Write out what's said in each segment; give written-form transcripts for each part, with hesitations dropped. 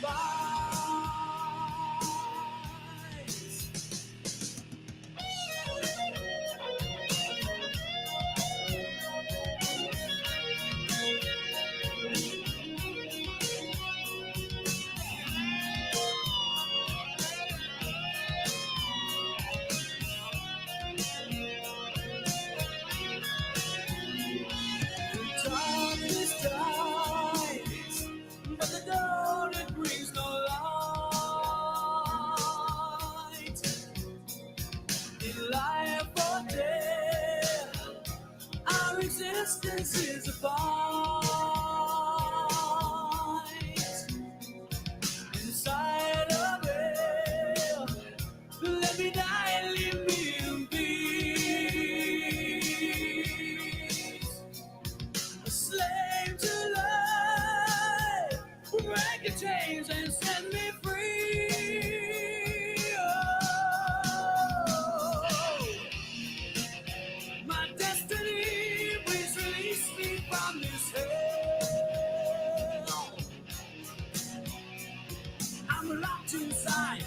Darkness dies, but the dawn it brings no light. In life or death, our existence is a fight. Inside of hell, let me die and leave me in peace. A slave to life, break your chains and set me free. Oh, my destiny, please release me from this hell. I'm locked inside,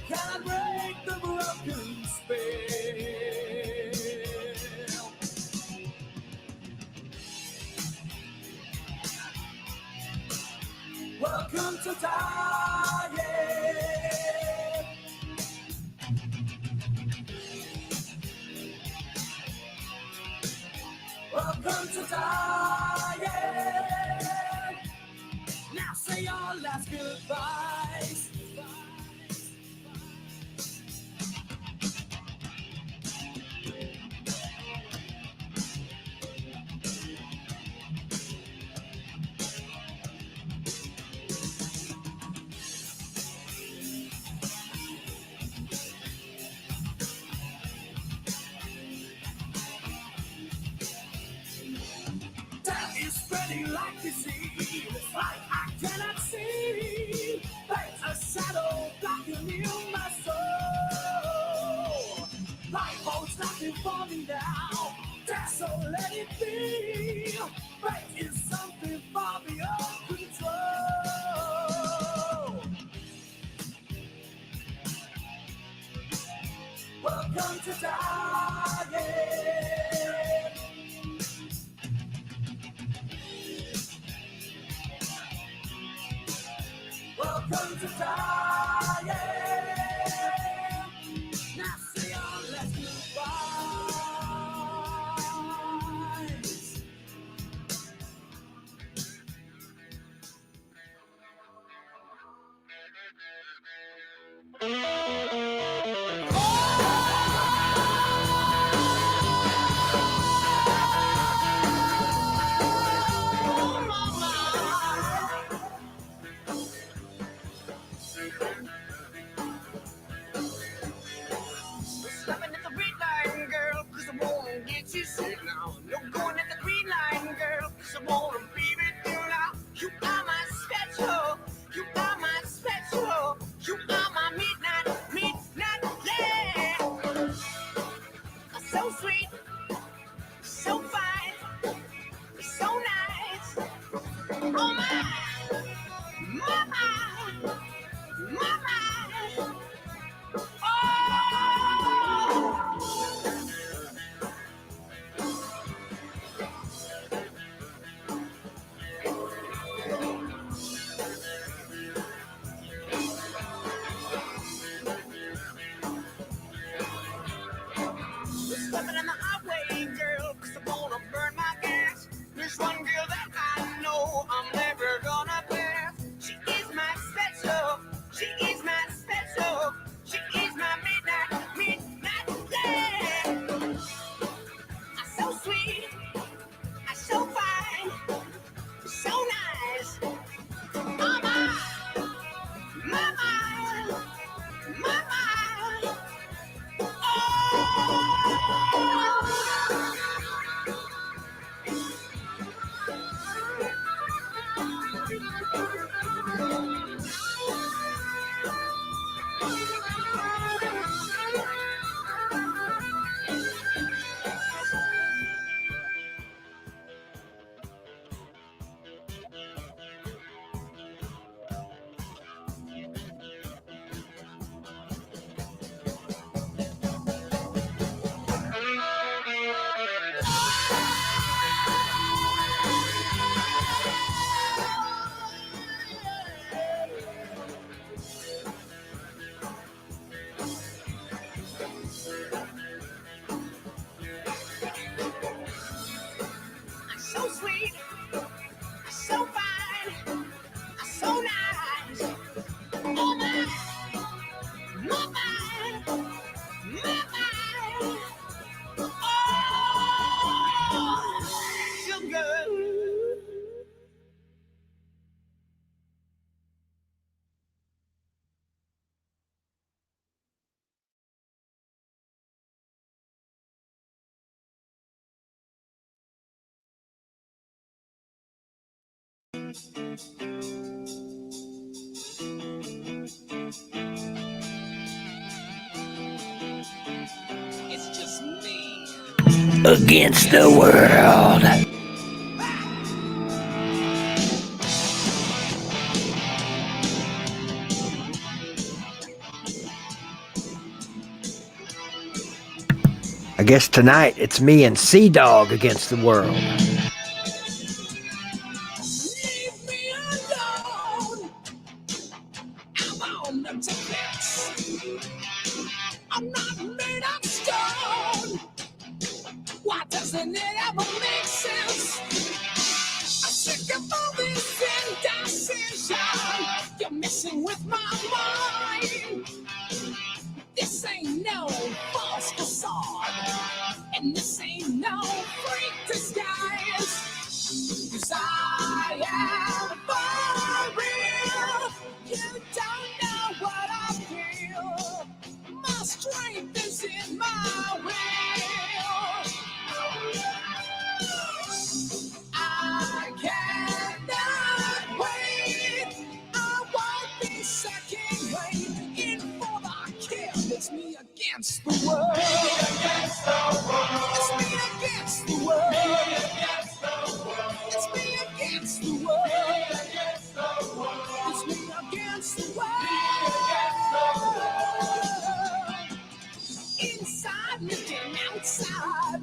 can't break the broken spell. Welcome to Target. Welcome to Target. Now say your last goodbyes. Death is spreading like disease, like I cannot see. There's a shadow blocking in my soul. Life holds nothing for me now. Death, so let it be. Fate is something far beyond control. Welcome to Target. Welcome to Target. Now say your last goodbyes. It's just me against the world. I guess tonight it's me and CDOGG against the world. Leave me alone. I'm on the tickets. I'm not made of stone. Why doesn't it ever make sense? I'm sick of all this indecision. You're messing with my mind. This ain't no false facade, and this ain't no freak disguise. 'Cause I am for real. You don't know what I feel. My strength is in my will. I cannot wait. I won't be second rate. In for the kill. It's me against the world. It's me against the world. It's me against the world. It's me against the world. Inside, looking outside.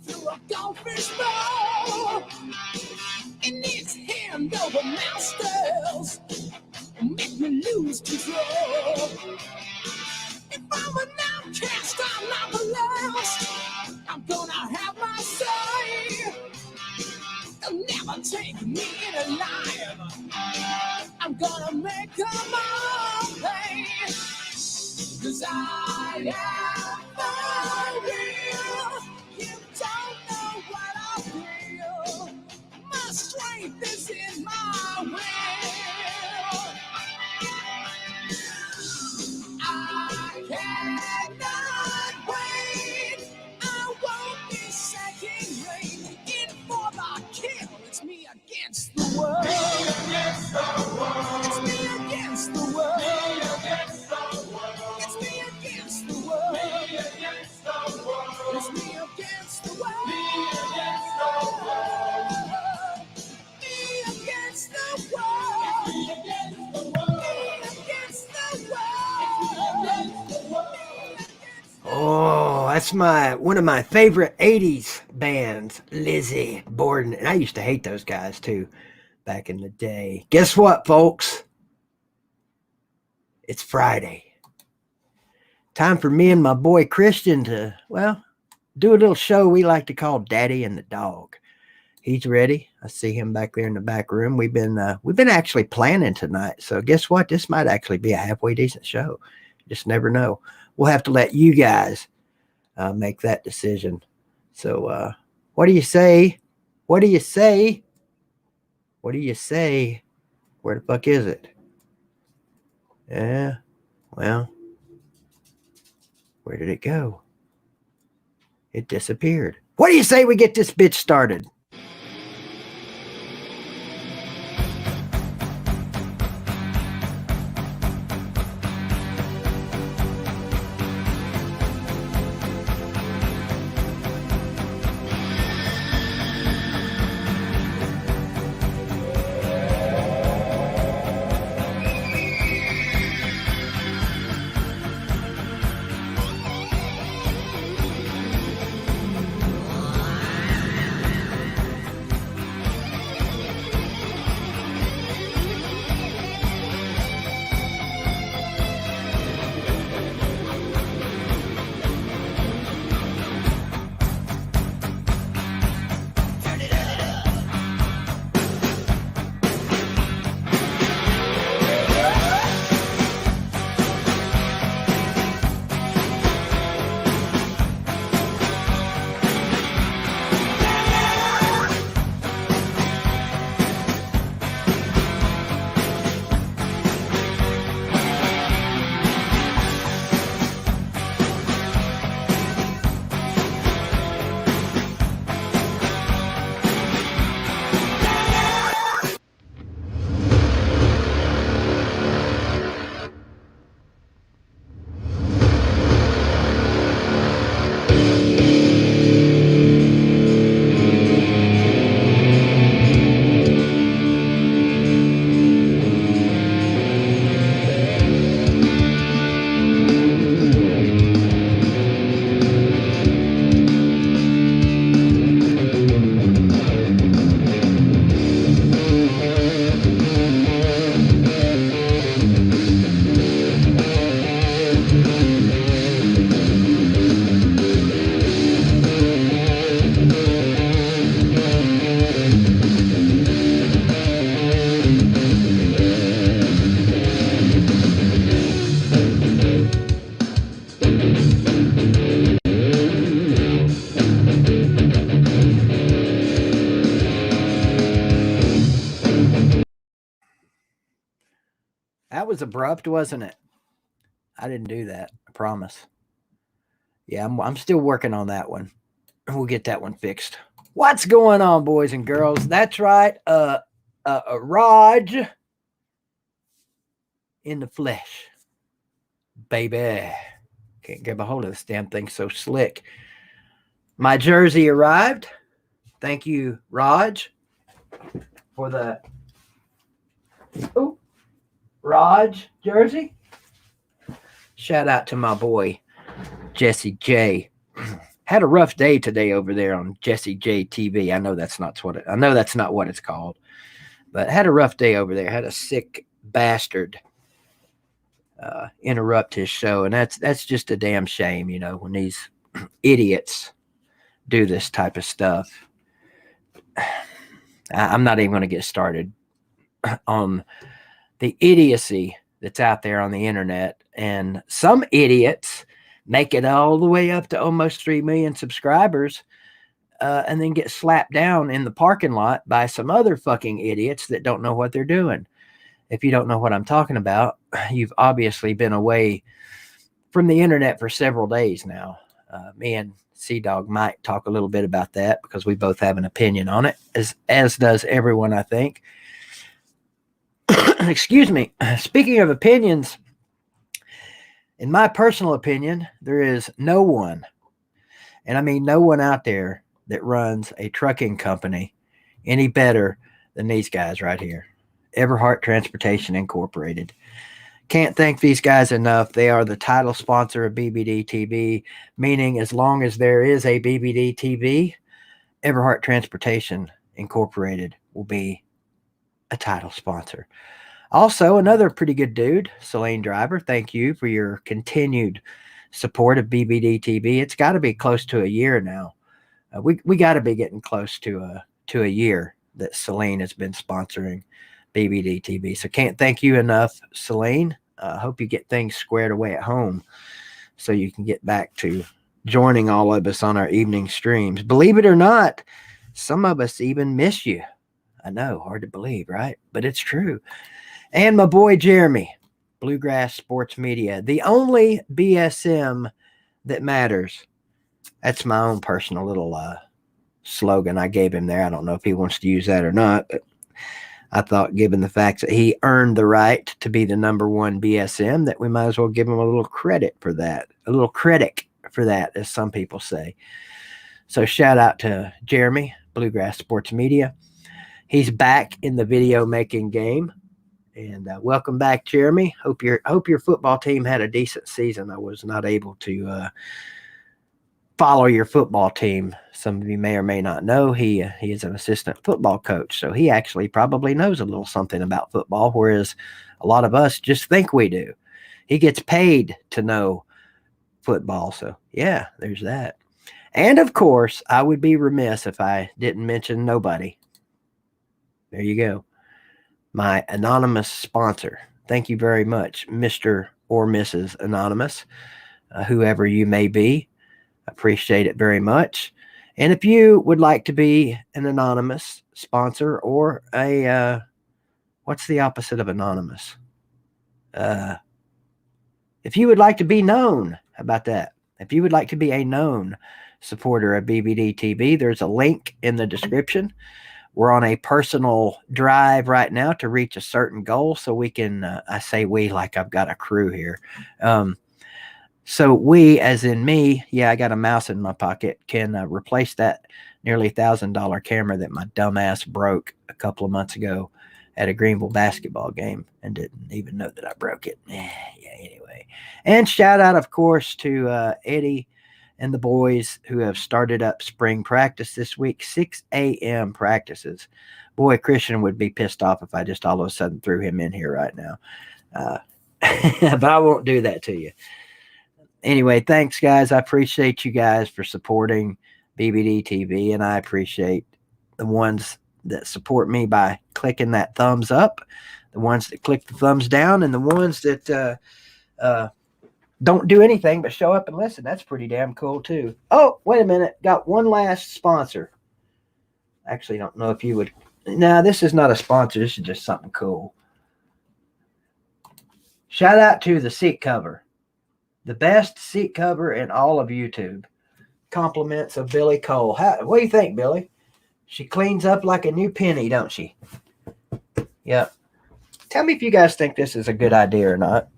Through a goldfish bowl. And it's hand over masters. Make me lose control. If I'm an outcast, I'm not the last. I'm gonna have my say. They'll never take me alive. I'm gonna make them all pay. 'Cause I am for real. You don't know what I feel. My strength is in my will. I cannot wait. I won't be second rate. In for the kill. It's me against the world. It's me against the world. It's me against the world. It's me against the world. Me against the world. Me against the world. Me against the world. Oh, that's one of my favorite 80s bands, Lizzie Borden. And I used to hate those guys too back in the day. Guess what, folks? It's Friday. Time for me and my boy Christian to, well, do a little show we like to call Daddy and the Dog. He's ready. I see him back there in the back room. We've been actually planning tonight. So guess what? This might actually be a halfway decent show. Just never know. We'll have to let you guys make that decision. So what do you say? What do you say? What do you say? Where the fuck is it? Yeah, well, where did it go? It disappeared. What do you say we get this bitch started? That was abrupt, wasn't it? I didn't do that. I promise. Yeah, I'm still working on that one. We'll get that one fixed. What's going on, boys and girls? That's right. Raj in the flesh, baby. Can't get a hold of this damn thing so slick. My jersey arrived. Thank you, Raj, for the Raj jersey. Shout out to my boy Jesse J. Had a rough day today over there on Jesse J TV. I know that's not what it's called, but had a rough day over there. Had a sick bastard interrupt his show, and that's just a damn shame, you know, when these idiots do this type of stuff. I'm not even going to get started on the idiocy that's out there on the internet, and some idiots make it all the way up to almost 3 million subscribers, and then get slapped down in the parking lot by some other fucking idiots that don't know what they're doing. If you don't know what I'm talking about, you've obviously been away from the internet for several days now. Me and CDOGG might talk a little bit about that because we both have an opinion on it, as does everyone, I think. Excuse me. Speaking of opinions, in my personal opinion, there is no one, and I mean no one out there, that runs a trucking company any better than these guys right here. Everhart Transportation Incorporated. Can't thank these guys enough. They are the title sponsor of BBD TV, meaning as long as there is a BBD TV, Everhart Transportation Incorporated will be a title sponsor. Also, another pretty good dude, Selene Driver. Thank you for your continued support of BBD TV. It's got to be close to a year now. We got to be getting close to a year that Selene has been sponsoring BBD TV. So can't thank you enough, Selene. Hope you get things squared away at home so you can get back to joining all of us on our evening streams. Believe it or not, some of us even miss you. I know, hard to believe, right? But it's true. And my boy Jeremy, Bluegrass Sports Media, the only BSM that matters. That's my own personal little slogan I gave him there. I don't know if he wants to use that or not, but I thought, given the fact that he earned the right to be the number one BSM, that we might as well give him a little credit for that, a little credit for that, as some people say. So shout out to Jeremy, Bluegrass Sports Media. He's back in the video making game. And welcome back, Jeremy. Hope your football team had a decent season. I was not able to follow your football team. Some of you may or may not know he is an assistant football coach, so he actually probably knows a little something about football, whereas a lot of us just think we do. He gets paid to know football, so yeah, there's that. And of course, I would be remiss if I didn't mention nobody. There you go. My anonymous sponsor. Thank you very much, Mr. or Mrs. Anonymous, whoever you may be. Appreciate it very much. And if you would like to be an anonymous sponsor or a, what's the opposite of anonymous? If you would like to be known, how about that? If you would like to be a known supporter of BBD TV, there's a link in the description. We're on a personal drive right now to reach a certain goal, so we can, I say we like I've got a crew here. So we, as in me, yeah, I got a mouse in my pocket, can replace that nearly $1,000 camera that my dumbass broke a couple of months ago at a Greenville basketball game and didn't even know that I broke it. Yeah, anyway. And shout out, of course, to Eddie and the boys who have started up spring practice this week, 6 a.m. practices. Boy, Christian would be pissed off if I just all of a sudden threw him in here right now. But I won't do that to you. Anyway, thanks, guys. I appreciate you guys for supporting BBD TV, and I appreciate the ones that support me by clicking that thumbs up, the ones that click the thumbs down, and the ones that don't do anything but show up and listen. That's pretty damn cool, too. Oh, wait a minute. Got one last sponsor. Actually, don't know if you would. No, this is not a sponsor. This is just something cool. Shout out to the seat cover. The best seat cover in all of YouTube. Compliments of Billy Cole. What do you think, Billy? She cleans up like a new penny, don't she? Yep. Tell me if you guys think this is a good idea or not.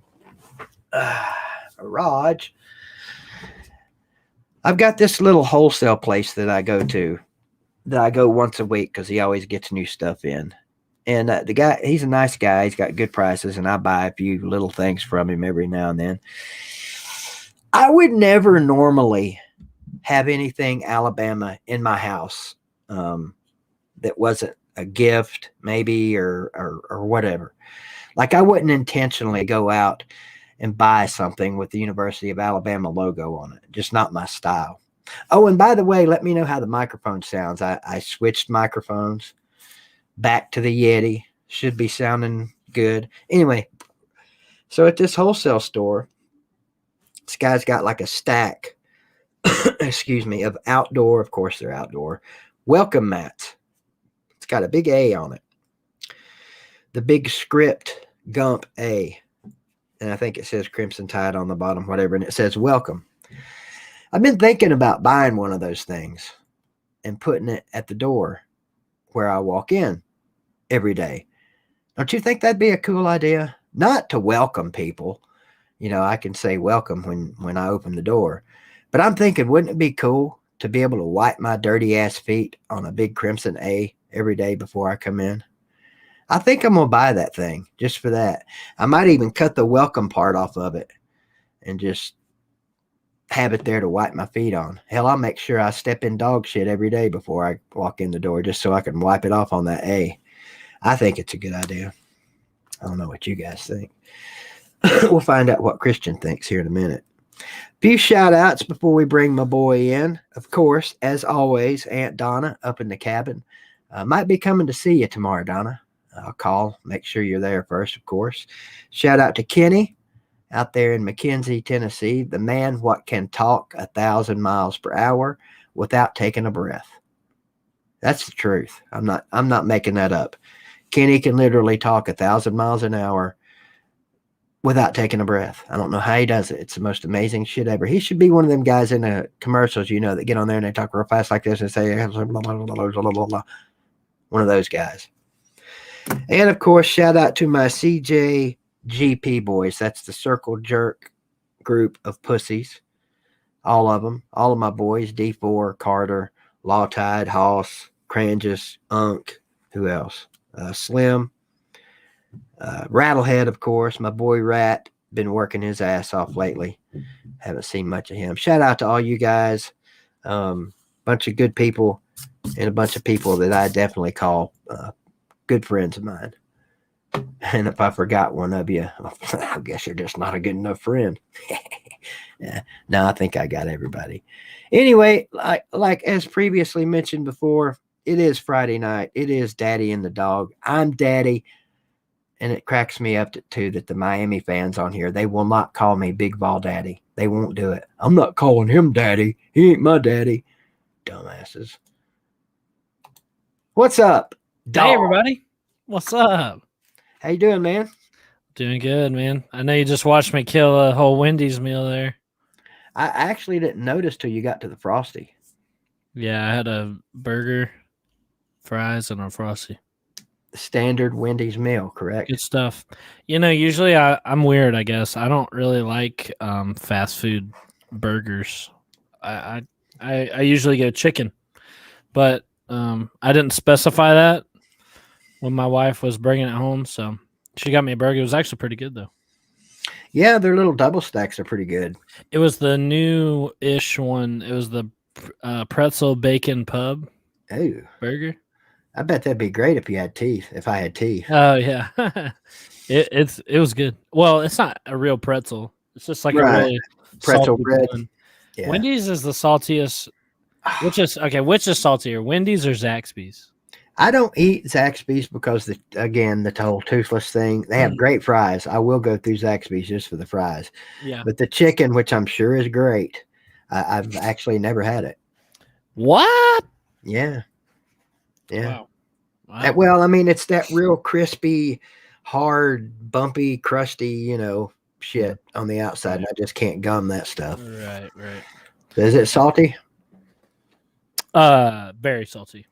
Raj. I've got this little wholesale place that I go to, that I go once a week because he always gets new stuff in. And the guy, he's a nice guy. He's got good prices, and I buy a few little things from him every now and then. I would never normally have anything Alabama in my house that wasn't a gift, maybe, or whatever. Like, I wouldn't intentionally go out and buy something with the University of Alabama logo on it. Just not my style. Oh, and by the way, let me know how the microphone sounds. I switched microphones back to the Yeti. Should be sounding good. Anyway, so at this wholesale store, this guy's got like a stack, excuse me, of outdoor, of course they're outdoor, welcome mats. It's got a big A on it. The big script Gump A. And I think it says Crimson Tide on the bottom, whatever, and it says welcome. I've been thinking about buying one of those things and putting it at the door where I walk in every day. Don't you think that'd be a cool idea? Not to welcome people. You know, I can say welcome when I open the door. But I'm thinking, wouldn't it be cool to be able to wipe my dirty ass feet on a big Crimson A every day before I come in? I think I'm going to buy that thing just for that. I might even cut the welcome part off of it and just have it there to wipe my feet on. Hell, I'll make sure I step in dog shit every day before I walk in the door just so I can wipe it off on that A. I think it's a good idea. I don't know what you guys think. We'll find out what Christian thinks here in a minute. Few shout outs before we bring my boy in. Of course, as always, Aunt Donna up in the cabin. Might be coming to see you tomorrow, Donna. I'll call, make sure you're there first, of course. Shout out to Kenny out there in McKenzie, Tennessee, the man what can talk 1,000 miles per hour without taking a breath. That's the truth. I'm not making that up. Kenny can literally talk 1,000 miles an hour without taking a breath. I don't know how he does it. It's the most amazing shit ever. He should be one of them guys in the commercials, you know, that get on there and they talk real fast like this and say, blah, blah, blah, blah, blah, blah. One of those guys. And of course, shout out to my CJGP boys. That's the Circle Jerk group of pussies. All of them. All of my boys. D4, Carter, Lawtide, Hoss, Crangus, Unk. Who else? Slim. Rattlehead, of course. My boy Rat. Been working his ass off lately. Haven't seen much of him. Shout out to all you guys. Bunch of good people and a bunch of people that I definitely call good friends of mine. And if I forgot one of you, I guess you're just not a good enough friend. Yeah, no, I think I got everybody. Anyway, like as previously mentioned before, it is Friday night. It is Daddy and the Dog. I'm Daddy. And it cracks me up too that the Miami fans on here, they will not call me Big Vol Daddy. They won't do it. I'm not calling him Daddy. He ain't my daddy. Dumbasses. What's up, Dog? Hey, everybody. What's up? How you doing, man? Doing good, man. I know you just watched me kill a whole Wendy's meal there. I actually didn't notice till you got to the Frosty. Yeah, I had a burger, fries, and a Frosty. Standard Wendy's meal, correct? Good stuff. You know, usually I'm weird, I guess. I don't really like fast food burgers. I usually go chicken, but I didn't specify that when my wife was bringing it home, so she got me a burger. It was actually pretty good, though. Yeah, their little double stacks are pretty good. It was the new-ish one. It was the pretzel bacon pub burger. I bet that'd be great if you had teeth. If I had teeth. Oh yeah, it was good. Well, it's not a real pretzel. It's just like a really pretzel salty bread. one. Yeah. Wendy's is the saltiest. Which is saltier, Wendy's or Zaxby's? I don't eat Zaxby's because the whole toothless thing. They have great fries. I will go through Zaxby's just for the fries. Yeah, but the chicken, which I'm sure is great, I've actually never had it. What? Yeah. Yeah. Wow. Well, I mean, it's that real crispy, hard, bumpy, crusty, shit on the outside. And I just can't gum that stuff. Right. Is it salty? Very salty.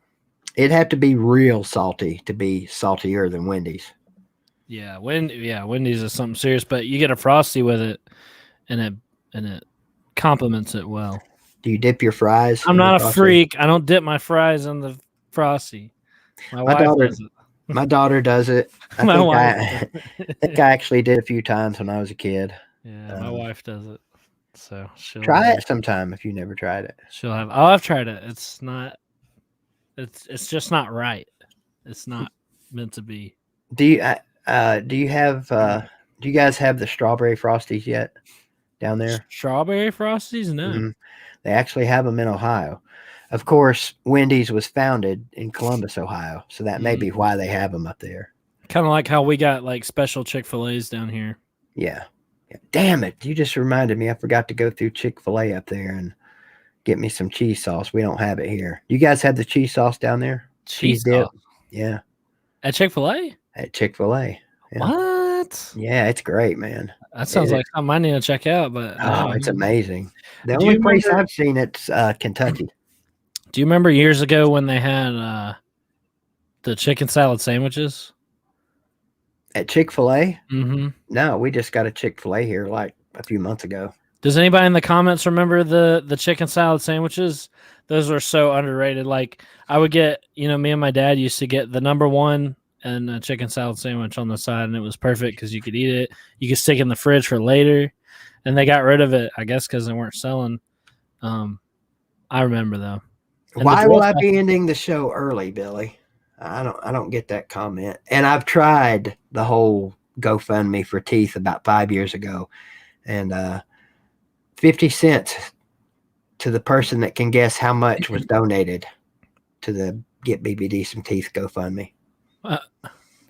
It'd have to be real salty to be saltier than Wendy's. Yeah, Wendy's is something serious, but you get a Frosty with it, and it complements it well. Do you dip your fries? I'm not a freak. I don't dip my fries in the Frosty. My daughter does it. My daughter does it. I think I actually did a few times when I was a kid. Yeah, my wife does it. So she'll try it sometime if you never tried it. I've tried it. It's not. It's just not right. It's not meant to be. Do you guys have the strawberry Frosties yet down there? Strawberry Frosties? No. Mm-hmm. They actually have them in Ohio. Of course, Wendy's was founded in Columbus, Ohio, so that may be why they have them up there. Kind of like how we got like special Chick-fil-A's down here. Yeah. Damn it. You just reminded me. I forgot to go through Chick-fil-A up there and get me some cheese sauce. We don't have it here. You guys have the cheese sauce down there? Cheese dip? Yeah. At Chick-fil-A? At Chick-fil-A. Yeah. What? Yeah, it's great, man. That sounds like something I need to check out. But it's amazing. The only place I've seen it's Kentucky. Do you remember years ago when they had the chicken salad sandwiches? At Chick-fil-A? Mm-hmm. No, we just got a Chick-fil-A here like a few months ago. Does anybody in the comments remember the chicken salad sandwiches? Those were so underrated. Like I would get, me and my dad used to get the number one and a chicken salad sandwich on the side, and it was perfect because you could eat it. You could stick it in the fridge for later, and they got rid of it, I guess, because they weren't selling. I remember though. And why will I be ending the show early, Billy? I don't get that comment. And I've tried the whole GoFundMe for teeth about 5 years ago, and 50 cents to the person that can guess how much was donated to the Get BBD Some Teeth GoFundMe.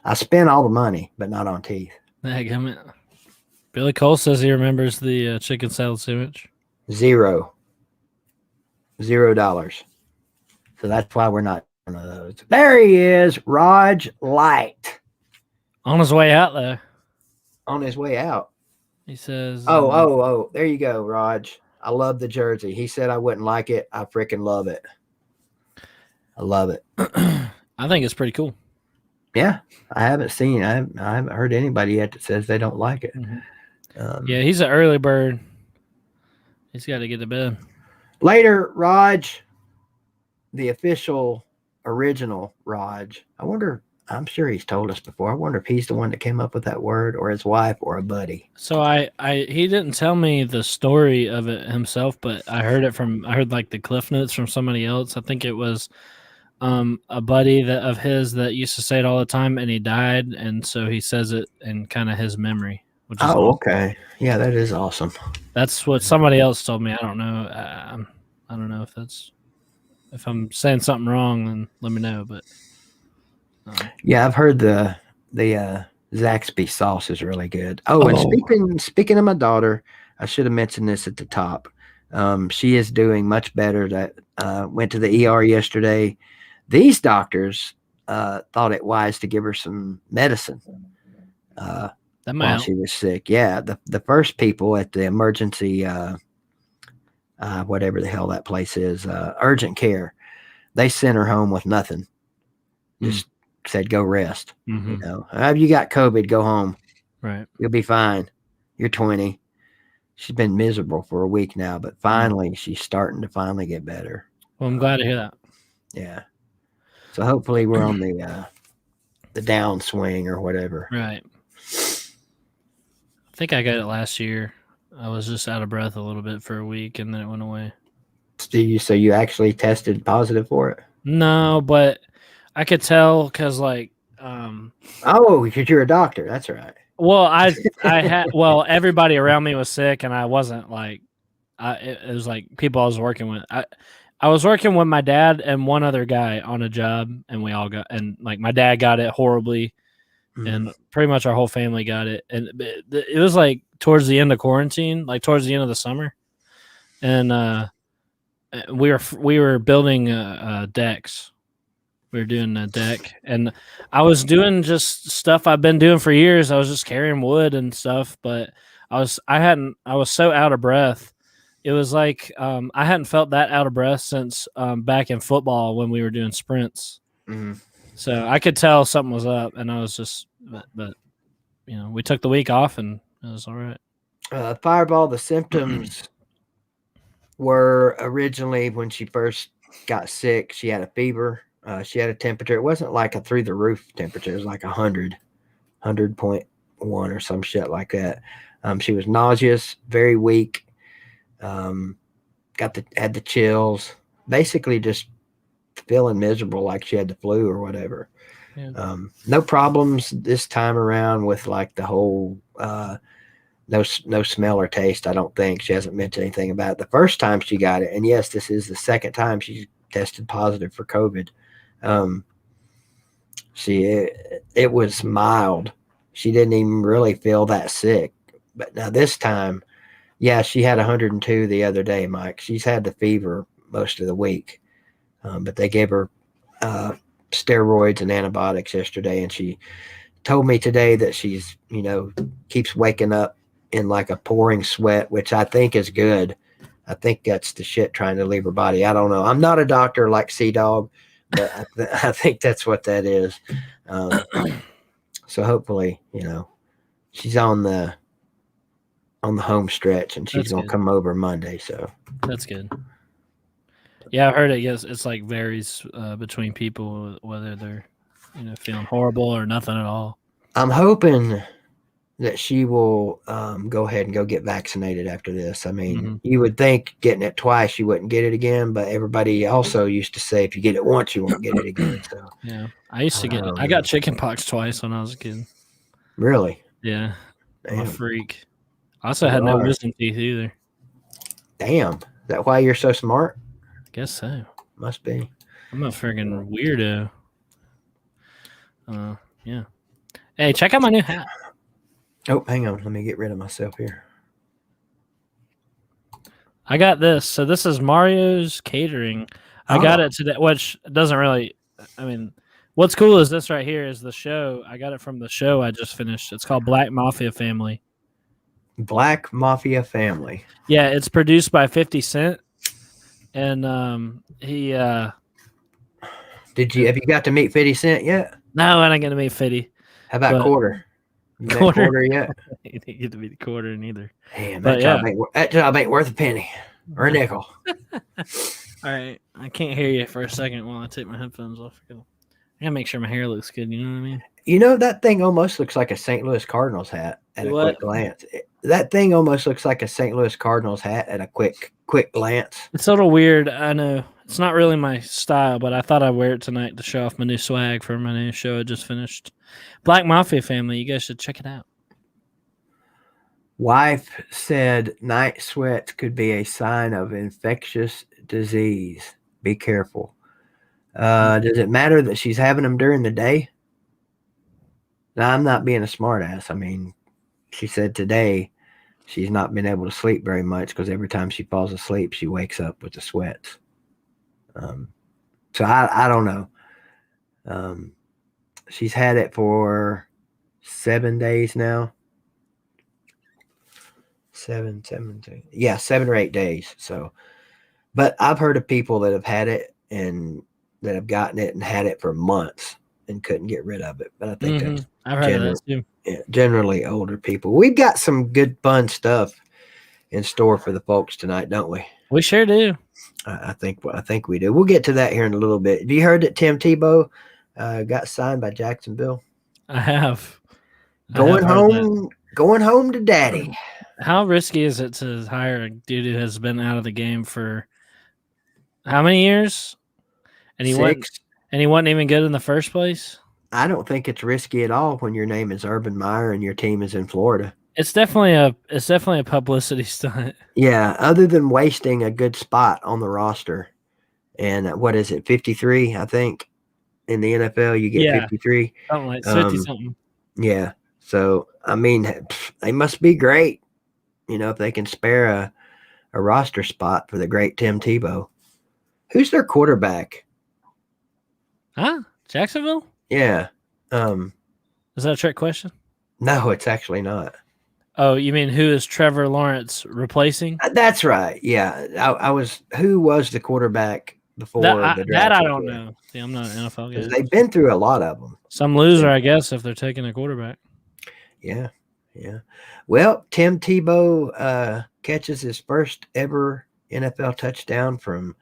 I spent all the money, but not on teeth. Billy Cole says he remembers the chicken salad sandwich. $0. So that's why we're not one of those. There he is, Raj Light. On his way out, though. On his way out. He says... Oh, there you go, Raj. I love the jersey. He said I wouldn't like it. I freaking love it. I love it. I think it's pretty cool. Yeah, I haven't heard anybody yet that says they don't like it. Mm-hmm. Yeah, he's an early bird. He's got to get to bed. Later, Raj, the official original Raj. I'm sure he's told us before. I wonder if he's the one that came up with that word, or his wife, or a buddy. So he didn't tell me the story of it himself, but I heard like the Cliff Notes from somebody else. I think it was a buddy of his that used to say it all the time, and he died, and so he says it in kind of his memory. Which is awesome. Okay. Yeah, that is awesome. That's what somebody else told me. I don't know. I don't know if I'm saying something wrong, then let me know. But yeah, I've heard the Zaxby sauce is really good. And speaking of my daughter, I should have mentioned this at the top. She is doing much better. That went to the ER yesterday. These doctors thought it wise to give her some medicine while she was sick. Yeah, the first people at the emergency, whatever the hell that place is, urgent care, they sent her home with nothing. Just said, go rest. Mm-hmm. You got COVID, go home. Right. You'll be fine. You're 20. She's been miserable for a week now, but finally she's starting to get better. Well, I'm glad to hear that. Yeah. So hopefully we're on the downswing or whatever. Right. I think I got it last year. I was just out of breath a little bit for a week, and then it went away. So you actually tested positive for it? No, but I could tell because because you're a doctor. That's right. Well, I had everybody around me was sick, and I wasn't it was like people I was working with. I was working with my dad and one other guy on a job, and we all got, and like my dad got it horribly, and pretty much our whole family got it. And it was like towards the end of quarantine, like towards the end of the summer, and we were building decks, We were doing a deck, and I was doing just stuff I've been doing for years. I was just carrying wood and stuff, but I was so out of breath. It was like I hadn't felt that out of breath since back in football when we were doing sprints. Mhm. So I could tell something was up, and I was just, but we took the week off, and it was all right. Fireball, the symptoms were originally when she first got sick, she had a fever. She had a temperature. It wasn't like a through the roof temperature. It was like 100.1 or some shit like that. She was nauseous, very weak. Had the chills, basically just feeling miserable, like she had the flu or whatever. Yeah. No problems this time around with like the whole no smell or taste. I don't think she hasn't mentioned anything about it the first time she got it. And yes, this is the second time she tested positive for COVID. It was mild. She didn't even really feel that sick. But now this time, yeah, she had 102 the other day, Mike. She's had the fever most of the week. But they gave her steroids and antibiotics yesterday, and she told me today that she's, keeps waking up in like a pouring sweat, which I think is good. I think that's the shit trying to leave her body. I don't know. I'm not a doctor like CDOGG, but I think that's what that is. So hopefully, she's on the home stretch, and she's going to come over Monday. So that's good. Yeah, I heard it. Yes, it's like varies between people whether they're feeling horrible or nothing at all. I'm hoping that she will go ahead and go get vaccinated after this. I mean, you would think getting it twice, you wouldn't get it again, but everybody also used to say if you get it once, you won't get it again. So yeah, I used to get it. I got chicken pox twice when I was a kid. Really? Yeah, I'm a freak. I also had no wisdom teeth either. Damn, is that why you're so smart? I guess so. Must be. I'm a friggin' weirdo. Yeah. Hey, check out my new hat. Oh, hang on. Let me get rid of myself here. I got this. So this is Mario's Catering. I got it today, which doesn't really, what's cool is this right here is the show. I got it from the show I just finished. It's called Black Mafia Family. Black Mafia Family. Yeah, it's produced by 50 Cent. And he have you got to meet 50 Cent yet? No, I ain't gonna meet 50. How about Quarter? Quarter yet? You didn't get to meet the Quarter neither. Damn, that job ain't worth a penny or a nickel. All right, I can't hear you for a second while I take my headphones off. I gotta make sure my hair looks good. You know what I mean? That thing almost looks like a St. Louis Cardinals hat at a quick glance. That thing almost looks like a St. Louis Cardinals hat at a quick glance. It's a little weird. I know it's not really my style, but I thought I'd wear it tonight to show off my new swag for my new show I just finished. Black Mafia Family. You guys should check it out. Wife said night sweats could be a sign of infectious disease. Be careful. Does it matter that she's having them during the day? Now, I'm not being a smart ass. I mean, she said today she's not been able to sleep very much because every time she falls asleep, she wakes up with the sweats. So I don't know. She's had it for 7 days now. 7 or 8 days. So, but I've heard of people that have had it and that have gotten it and had it for months and couldn't get rid of it. But I think that's I've heard of that too. Generally older people. We've got some good fun stuff in store for the folks tonight, don't we? We sure do. I think we do. We'll get to that here in a little bit. Have you heard that Tim Tebow got signed by Jacksonville? I have. Going home to daddy. How risky is it to hire a dude who has been out of the game for how many years? And he 6. And he wasn't even good in the first place? I don't think it's risky at all when your name is Urban Meyer and your team is in Florida. It's definitely a publicity stunt. Yeah, other than wasting a good spot on the roster. And what is it, 53, I think? In the NFL, you get 53. Something like 50-something. Yeah. So, I mean, they must be great, if they can spare a roster spot for the great Tim Tebow. Who's their quarterback? Huh? Jacksonville? Yeah. Is that a trick question? No, it's actually not. Oh, you mean who is Trevor Lawrence replacing? That's right. Yeah. I was, who was the quarterback before the draft? That I don't know. See, I'm not an NFL Because guy. they've been through a lot of them. Some loser, I guess, if they're taking a quarterback. Yeah. Yeah. Well, Tim Tebow catches his first ever NFL touchdown from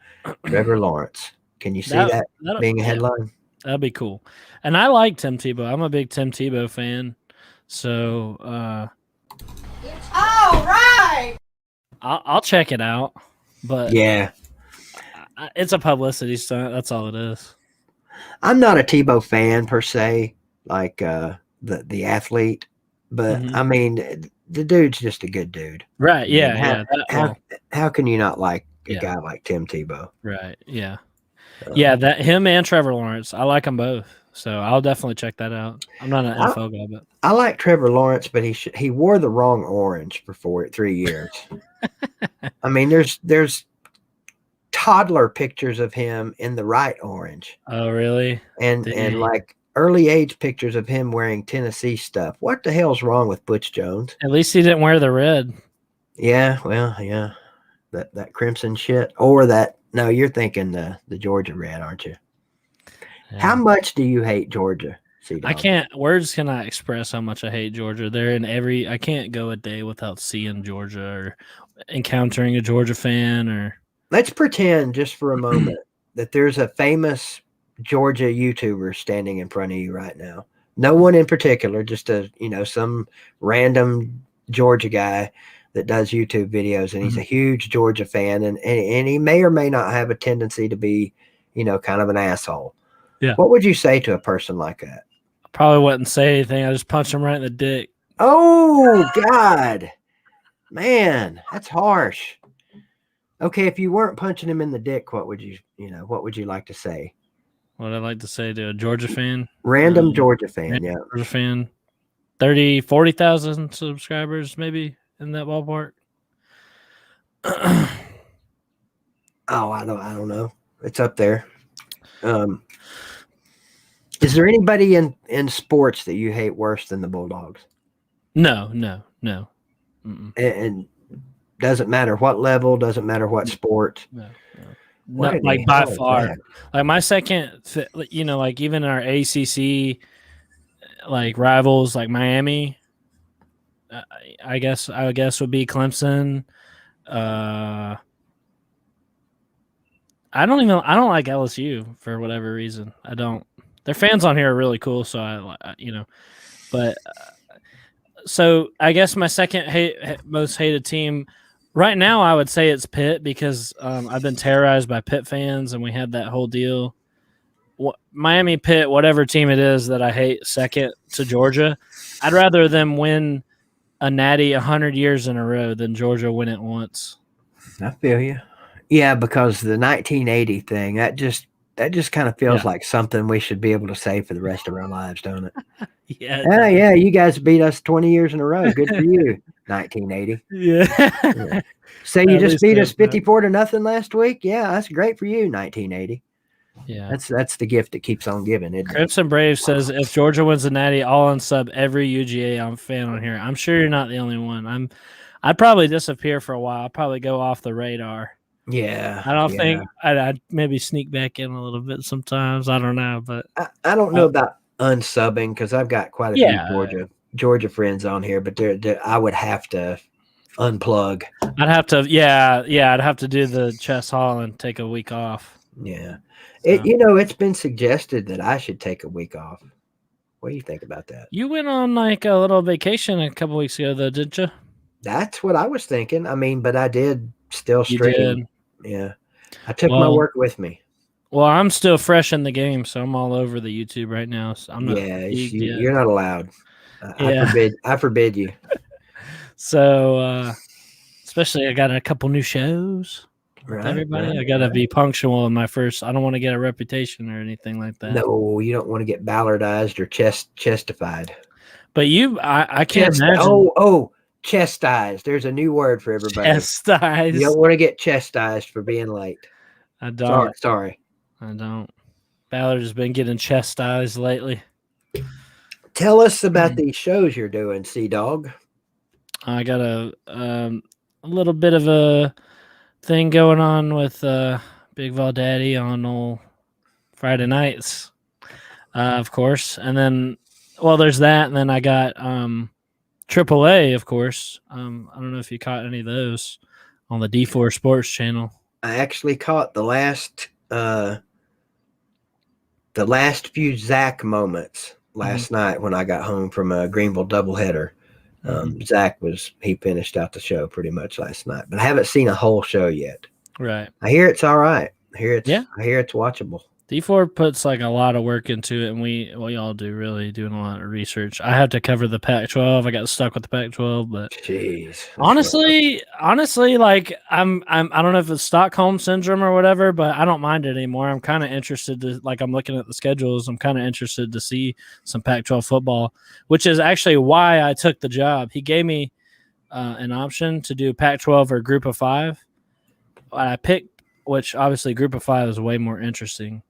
Trevor Lawrence. Can you see that being a headline? That'd be cool. And I like Tim Tebow. I'm a big Tim Tebow fan. So All right. I'll check it out. But yeah, it's a publicity stunt. That's all it is. I'm not a Tebow fan per se, like the athlete, but I mean the dude's just a good dude. Right. Yeah. How can you not like a guy like Tim Tebow? Right. Yeah. That him and Trevor Lawrence. I like them both. So I'll definitely check that out. I'm not an NFL guy, but I like Trevor Lawrence, but he wore the wrong orange for 3 years. I mean, there's toddler pictures of him in the right orange. Oh, really? And like early age pictures of him wearing Tennessee stuff. What the hell's wrong with Butch Jones? At least he didn't wear the red. Yeah, well, yeah. That crimson shit. Or that, no, you're thinking the Georgia red, aren't you? Yeah. How much do you hate Georgia? CDOGG? Words cannot express how much I hate Georgia. I can't go a day without seeing Georgia or encountering a Georgia fan. Or let's pretend just for a moment that there's a famous Georgia YouTuber standing in front of you right now. No one in particular, just some random Georgia guy that does YouTube videos, and he's a huge Georgia fan, and he may or may not have a tendency to be, kind of an asshole. Yeah. What would you say to a person like that? I probably wouldn't say anything. I just punch him right in the dick. Oh God, man, that's harsh. Okay, if you weren't punching him in the dick, what would you like to say? What I'd like to say to a Georgia fan? Random Georgia fan, yeah. Georgia fan. 30, 40,000 subscribers, maybe, in that ballpark. Oh, I don't know. It's up there. Is there anybody in sports that you hate worse than the Bulldogs? No. And doesn't matter what level, doesn't matter what sport. No. Not like by far. Like my second, like even in our ACC, like rivals, like Miami, I guess would be Clemson. I don't like LSU for whatever reason. I don't. Their fans on here are really cool, so but so I guess my second most hated team right now, I would say it's Pitt, because I've been terrorized by Pitt fans, and we had that whole deal. Miami, Pitt, whatever team it is that I hate second to Georgia, I'd rather them win a natty 100 years in a row than Georgia win it once. I feel you. Yeah, because the 1980 thing, that just kind of feels like something we should be able to say for the rest of our lives, don't it? Yeah, you guys beat us 20 years in a row. Good for you, 1980. Yeah. So you just beat us 54-0 last week? Yeah, that's great for you, 1980. Yeah. That's the gift that keeps on giving, isn't it? Crimson Brave says, if Georgia wins the natty, I'll unsub every UGA fan on here. I'm sure you're not the only one. I'd probably disappear for a while. I'll probably go off the radar. Yeah. I don't think I'd maybe sneak back in a little bit sometimes. I don't know, but I don't know about unsubbing, because I've got quite a few Georgia friends on here, but I would have to unplug. I'd have to I'd have to do the chest haul and take a week off. Yeah. It's been suggested that I should take a week off. What do you think about that? You went on like a little vacation a couple weeks ago, though, didn't you? That's what I was thinking. I mean, but I did still stream. Yeah. I took my work with me. Well, I'm still fresh in the game, so I'm all over the YouTube right now. So I'm not. Yeah, you're not allowed. I forbid you. So, especially I got a couple new shows. Right, everybody, I gotta be punctual in my first. I don't want to get a reputation or anything like that. No, you don't want to get ballardized or chestified. But I can't imagine. Chastised. There's a new word for everybody. Chastised. You don't want to get chastised for being late. I don't. Sorry. I don't. Ballard has been getting chastised lately. Tell us about these shows you're doing, CDOGG. I got a little bit of a thing going on with Big Vol Daddy on old Friday nights, of course, and then there's that, and then I got AAA, of course. I don't know if you caught any of those on the D4 Sports channel. I actually caught the last few Zach moments last night when I got home from a Greenville doubleheader. Zach he finished out the show pretty much last night, but I haven't seen a whole show yet. Right. I hear it's all right. I hear it's watchable. D4 puts like a lot of work into it, and we all do, really doing a lot of research. I had to cover the Pac-12. I got stuck with the Pac-12, but jeez, honestly, like I don't know if it's Stockholm syndrome or whatever, but I don't mind it anymore. I'm kind of interested to, like, I'm looking at the schedules. I'm kind of interested to see some Pac-12 football, which is actually why I took the job. He gave me an option to do Pac-12 or Group of 5. I picked, which obviously Group of 5 is way more interesting.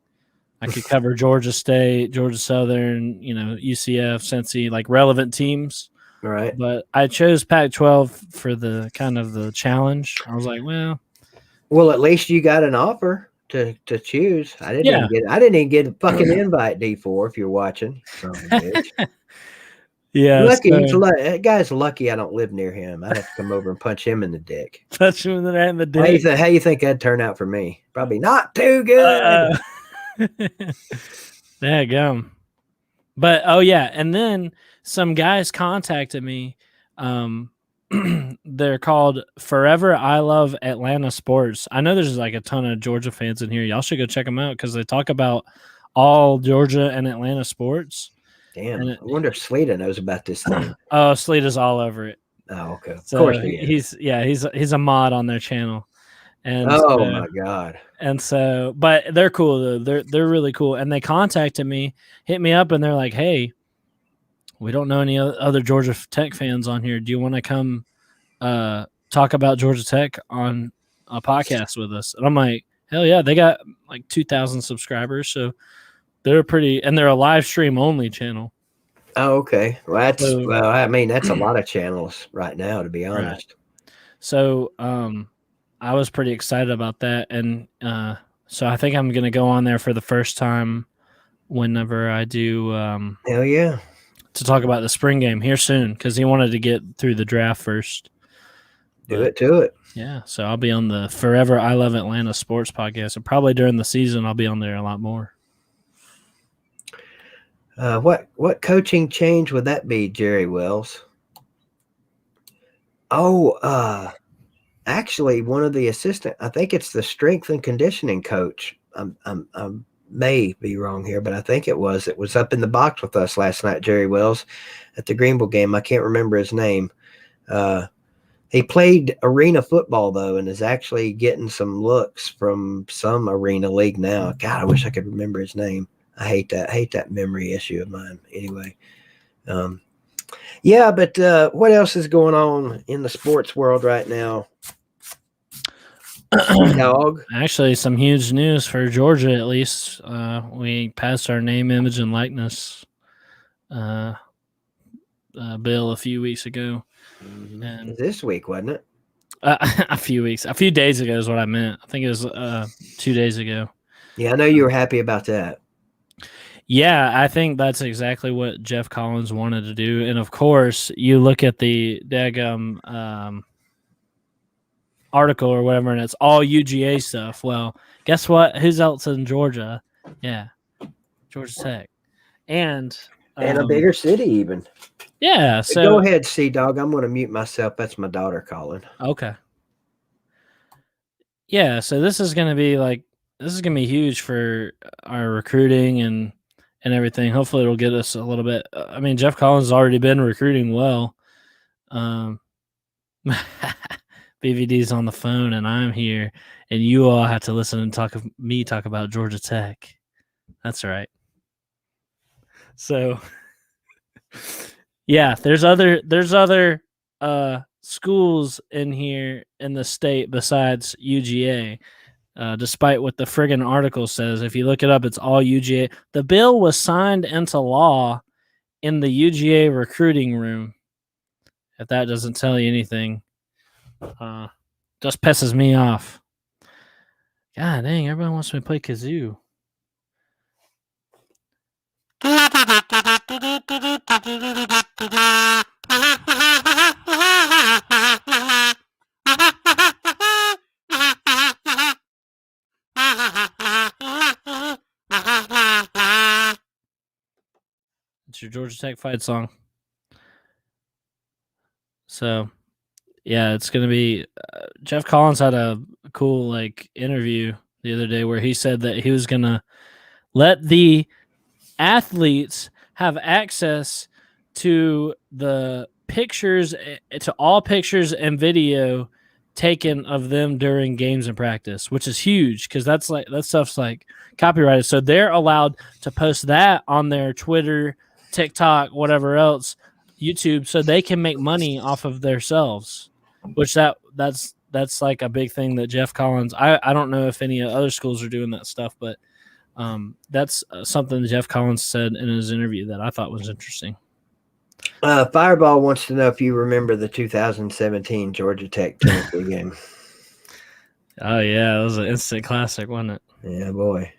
I could cover Georgia State, Georgia Southern, UCF, Cincy, like relevant teams. Right. But I chose Pac-12 for the kind of the challenge. I was like, well, at least you got an offer to choose. I didn't even get a fucking invite, D4, if you're watching. Yeah. Lucky, that guy's lucky I don't live near him. I'd have to come over and punch him in the dick. Punch him in the dick. How you think that'd turn out for me? Probably not too good. There you go. But and then some guys contacted me. They're called Forever I Love Atlanta Sports. I know there's like a ton of Georgia fans in here. Y'all should go check them out because they talk about all Georgia and Atlanta sports. Damn, I wonder if Sleeta knows about this thing. Oh, Sleeta's all over it. Oh, okay. So of course he's a mod on their channel. And my God. And so, but they're cool though. They're really cool. And they contacted me, hit me up, and they're like, "Hey, we don't know any other Georgia Tech fans on here. Do you want to come talk about Georgia Tech on a podcast with us?" And I'm like, "Hell yeah!" They got like 2,000 subscribers, so they're they're a live stream only channel. Oh, okay. Well, that's a lot of channels right now, to be honest. Right. So, I was pretty excited about that, and so I think I'm going to go on there for the first time whenever I do. Hell yeah! To talk about the spring game here soon because he wanted to get through the draft first. Do it. Yeah, so I'll be on the Forever I Love Atlanta Sports podcast, and probably during the season I'll be on there a lot more. What coaching change would that be, Jerry Wells? Oh, actually, one of the I think it's the strength and conditioning coach. I may be wrong here, but I think it was up in the box with us last night, Jerry Wells, at the Greenville game. I can't remember his name. He played arena football though, and is actually getting some looks from some arena league now. God, I wish I could remember his name. I hate that memory issue of mine. Anyway, but what else is going on in the sports world right now? Dog. Actually, some huge news for Georgia. At least we passed our name, image, and likeness bill a few weeks ago. And this week, wasn't it? A few days ago is what I meant. I think it was 2 days ago. Yeah, I know you were happy about that. Yeah, I think that's exactly what Jeff Collins wanted to do. And of course, you look at the daggum article or whatever, and it's all UGA stuff. Well, guess what? Who's else in Georgia? Yeah, Georgia Tech, and a bigger city even. Yeah. So go ahead, CDOGG. I'm going to mute myself. That's my daughter calling. Okay. Yeah. So this is going to be huge for our recruiting and everything. Hopefully, it'll get us a little bit. I mean, Jeff Collins has already been recruiting well. BVD's on the phone and I'm here, and you all have to listen and talk about Georgia Tech. That's right. So, yeah, there's other schools in here in the state besides UGA. despite what the friggin' article says. If you look it up, it's all UGA. The bill was signed into law in the UGA recruiting room. If that doesn't tell you anything, just pisses me off. God dang, everyone wants me to play kazoo. It's your Georgia Tech fight song. So, yeah, it's going to be Jeff Collins had a cool interview the other day where he said that he was going to let the athletes have access to the pictures, to all pictures and video taken of them during games and practice, which is huge because that stuff's copyrighted. So they're allowed to post that on their Twitter, TikTok, whatever else, YouTube, so they can make money off of themselves, which that's a big thing that Jeff Collins, I don't know if any other schools are doing that stuff, but that's something that Jeff Collins said in his interview that I thought was interesting. Fireball wants to know if you remember the 2017 Georgia Tech Tennessee game. Oh yeah, it was an instant classic, wasn't it? Yeah, boy.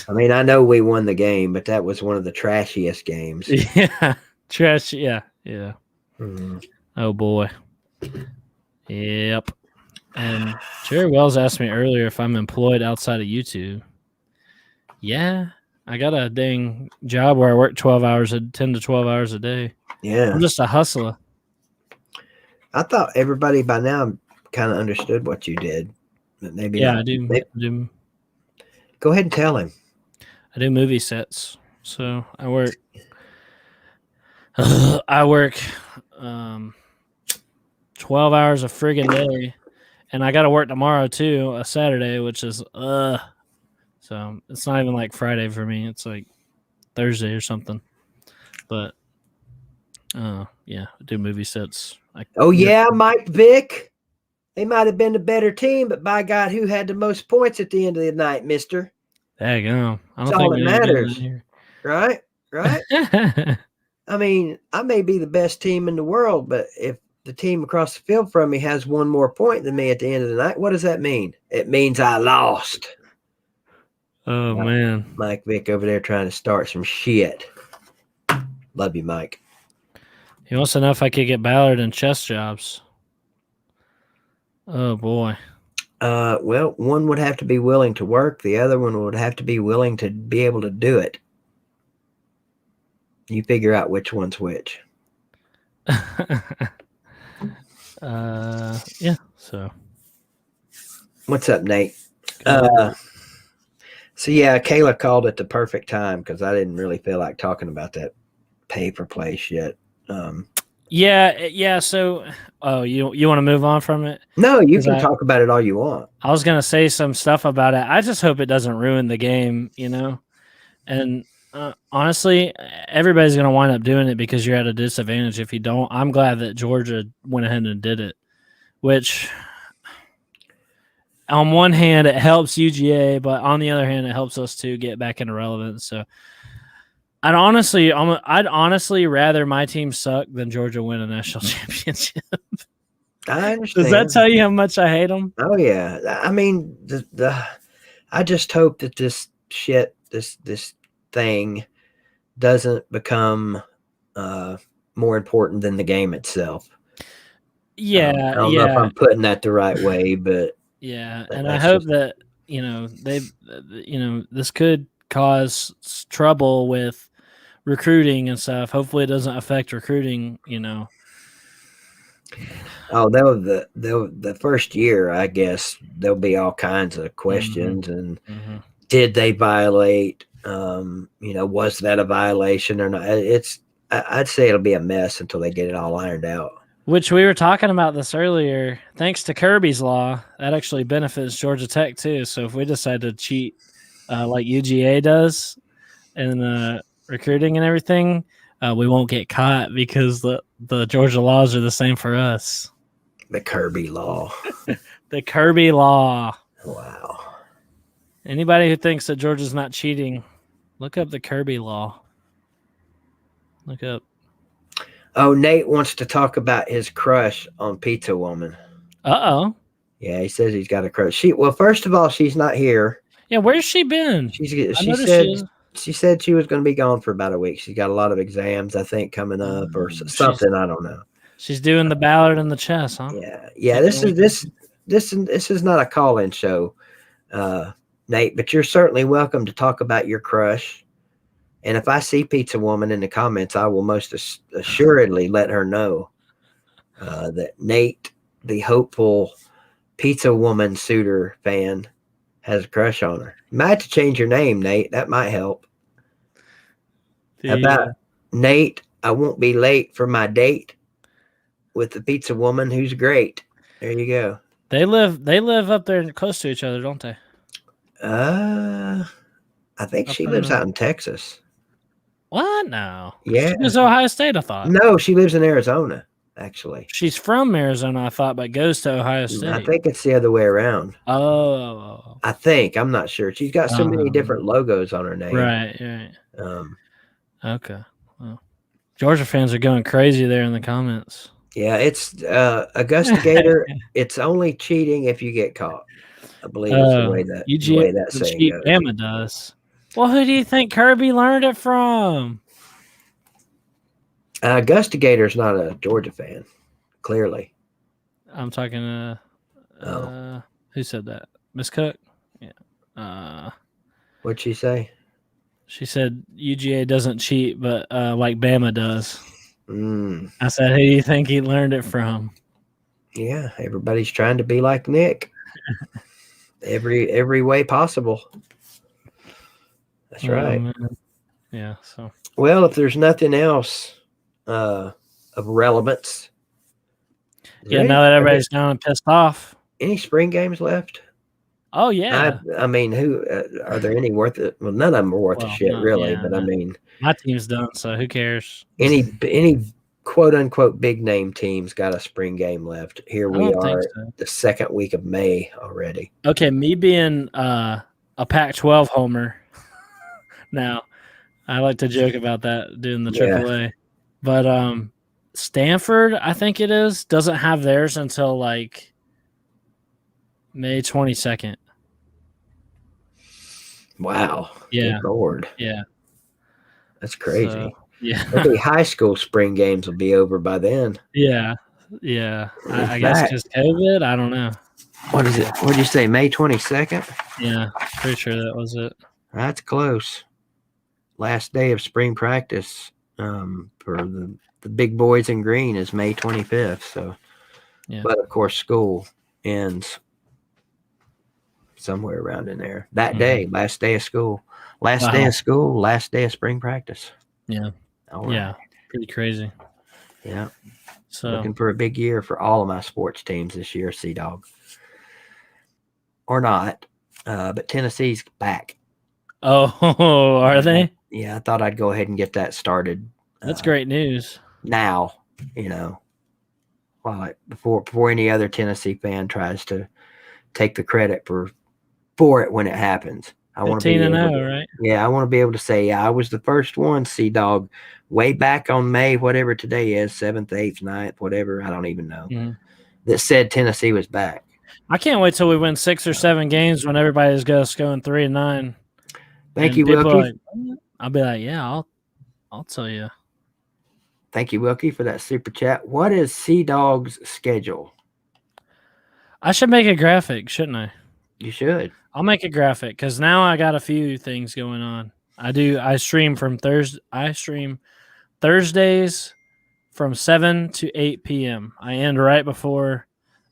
I mean, I know we won the game, but that was one of the trashiest games. Yeah. Trash, yeah. Mm-hmm. Oh boy. Yep. And Jerry Wells asked me earlier if I'm employed outside of YouTube. Yeah, I got a dang job where I work 10 to 12 hours a day. Yeah, I'm just a hustler. I thought everybody by now kind of understood what you did, but maybe yeah, not. I do. Go ahead and tell him. I do movie sets, so I work. I work 12 hours a friggin' day, and I got to work tomorrow too, a Saturday, which is so it's not even like Friday for me. It's like Thursday or something. But yeah, I do movie sets. Mike Vick. They might have been the better team, but by God, who had the most points at the end of the night, mister? There you go. That's all that matters. Right? I mean, I may be the best team in the world, but if the team across the field from me has one more point than me at the end of the night, what does that mean? It means I lost. Oh, man. Mike Vick over there trying to start some shit. Love you, Mike. He wants to know if I could get Ballard in chess jobs. Oh, boy. Well, one would have to be willing to work. The other one would have to be willing to be able to do it. You figure out which one's which. Yeah, so. What's up, Nate? So, yeah, Kayla called at the perfect time because I didn't really feel like talking about that pay-for-play shit. Yeah. So, you want to move on from it? No, you can talk about it all you want. I was going to say some stuff about it. I just hope it doesn't ruin the game, And honestly, everybody's going to wind up doing it because you're at a disadvantage if you don't. I'm glad that Georgia went ahead and did it, which on one hand, it helps UGA, but on the other hand, it helps us to get back into relevance. So I'd honestly rather my team suck than Georgia win a national championship. I understand. Does that tell you how much I hate them? Oh yeah. I mean, I just hope that this thing doesn't become more important than the game itself. Yeah. I don't know if I'm putting that the right way, but yeah. And I hope that, this could cause trouble with recruiting and stuff. Hopefully it doesn't affect recruiting, Oh, the first year, I guess there'll be all kinds of questions and did they violate? Was that a violation or not? I'd say it'll be a mess until they get it all ironed out. Which we were talking about this earlier. Thanks to Kirby's law, that actually benefits Georgia Tech too. So if we decide to cheat like UGA does in recruiting and everything, we won't get caught because the Georgia laws are the same for us. The Kirby law. The Kirby law. Wow. Anybody who thinks that Georgia's not cheating, look up the Kirby law. Look up. Oh, Nate wants to talk about his crush on Pizza Woman. Uh-oh. Yeah, he says he's got a crush. Well, first of all, she's not here. Yeah, where's she been? She said she was going to be gone for about a week. She's got a lot of exams, I think, coming up or something. I don't know. She's doing the ballot and the chess, huh? Yeah. This is not a call-in show, Nate. But you're certainly welcome to talk about your crush. And if I see Pizza Woman in the comments, I will most assuredly let her know that Nate, the hopeful Pizza Woman suitor fan, has a crush on her. You might have to change your name, Nate. That might help. How about Nate, I won't be late for my date with the Pizza Woman who's great. There you go. They live up there close to each other, don't they? I think she lives out in Texas. What? No. Yeah. She was Ohio State, I thought. No, she lives in Arizona, actually. She's from Arizona, I thought, but goes to Ohio State. I think it's the other way around. Oh. I think. I'm not sure. She's got so many different logos on her name. Right. Okay. Well, Georgia fans are going crazy there in the comments. Yeah, it's Augusta Gator. It's only cheating if you get caught. I believe is the way that saying goes. Bama does. Well, who do you think Kirby learned it from? Augusta Gator's not a Georgia fan, clearly. I'm talking who said that? Miss Cook? Yeah. What'd she say? She said UGA doesn't cheat, but like Bama does. Mm. I said, who do you think he learned it from? Yeah, everybody's trying to be like Nick. every way possible. That's right. Man. Yeah. So. Well, if there's nothing else of relevance. Yeah. Now that everybody's down and pissed off. Any spring games left? Oh yeah. I mean, who are there any worth it? Well, none of them are worth a shit, really. Yeah, but I mean, my team's done, so who cares? Any quote unquote big name teams got a spring game left. Here we are, the second week of May already. Okay, me being a Pac-12 homer. Now, I like to joke about that doing the AAA, but Stanford, I think it is, doesn't have theirs until like May 22nd. Wow. Yeah. Good Lord. Yeah. That's crazy. So, yeah. Maybe high school spring games will be over by then. Yeah. Yeah. I guess because COVID, I don't know. What is it? What did you say? May 22nd? Yeah. Pretty sure that was it. That's close. Last day of spring practice for the big boys in green is May 25th. So, yeah. But of course, school ends somewhere around in there. That day, last day of school. Last day of school, last day of spring practice. Yeah. Right. Yeah. Pretty crazy. Yeah. So looking for a big year for all of my sports teams this year, CDOGG. Or not. But Tennessee's back. Oh, are they? Yeah, I thought I'd go ahead and get that started. That's great news. Now, before any other Tennessee fan tries to take the credit for it when it happens. I want to be 15-0, right? Yeah, I want to be able to say, I was the first one, CDOGG, way back on May, whatever today is, 7th, 8th, 9th, whatever, I don't even know, that said Tennessee was back. I can't wait till we win 6 or 7 games when everybody's just going 3-9. Thank you, Wilkie. I'll be like, yeah, I'll tell you. Thank you, Wilkie, for that super chat. What is CDOGG's schedule? I should make a graphic, shouldn't I? You should. I'll make a graphic because now I got a few things going on. I stream from Thursday. I stream Thursdays from 7 to 8 p.m. I end right before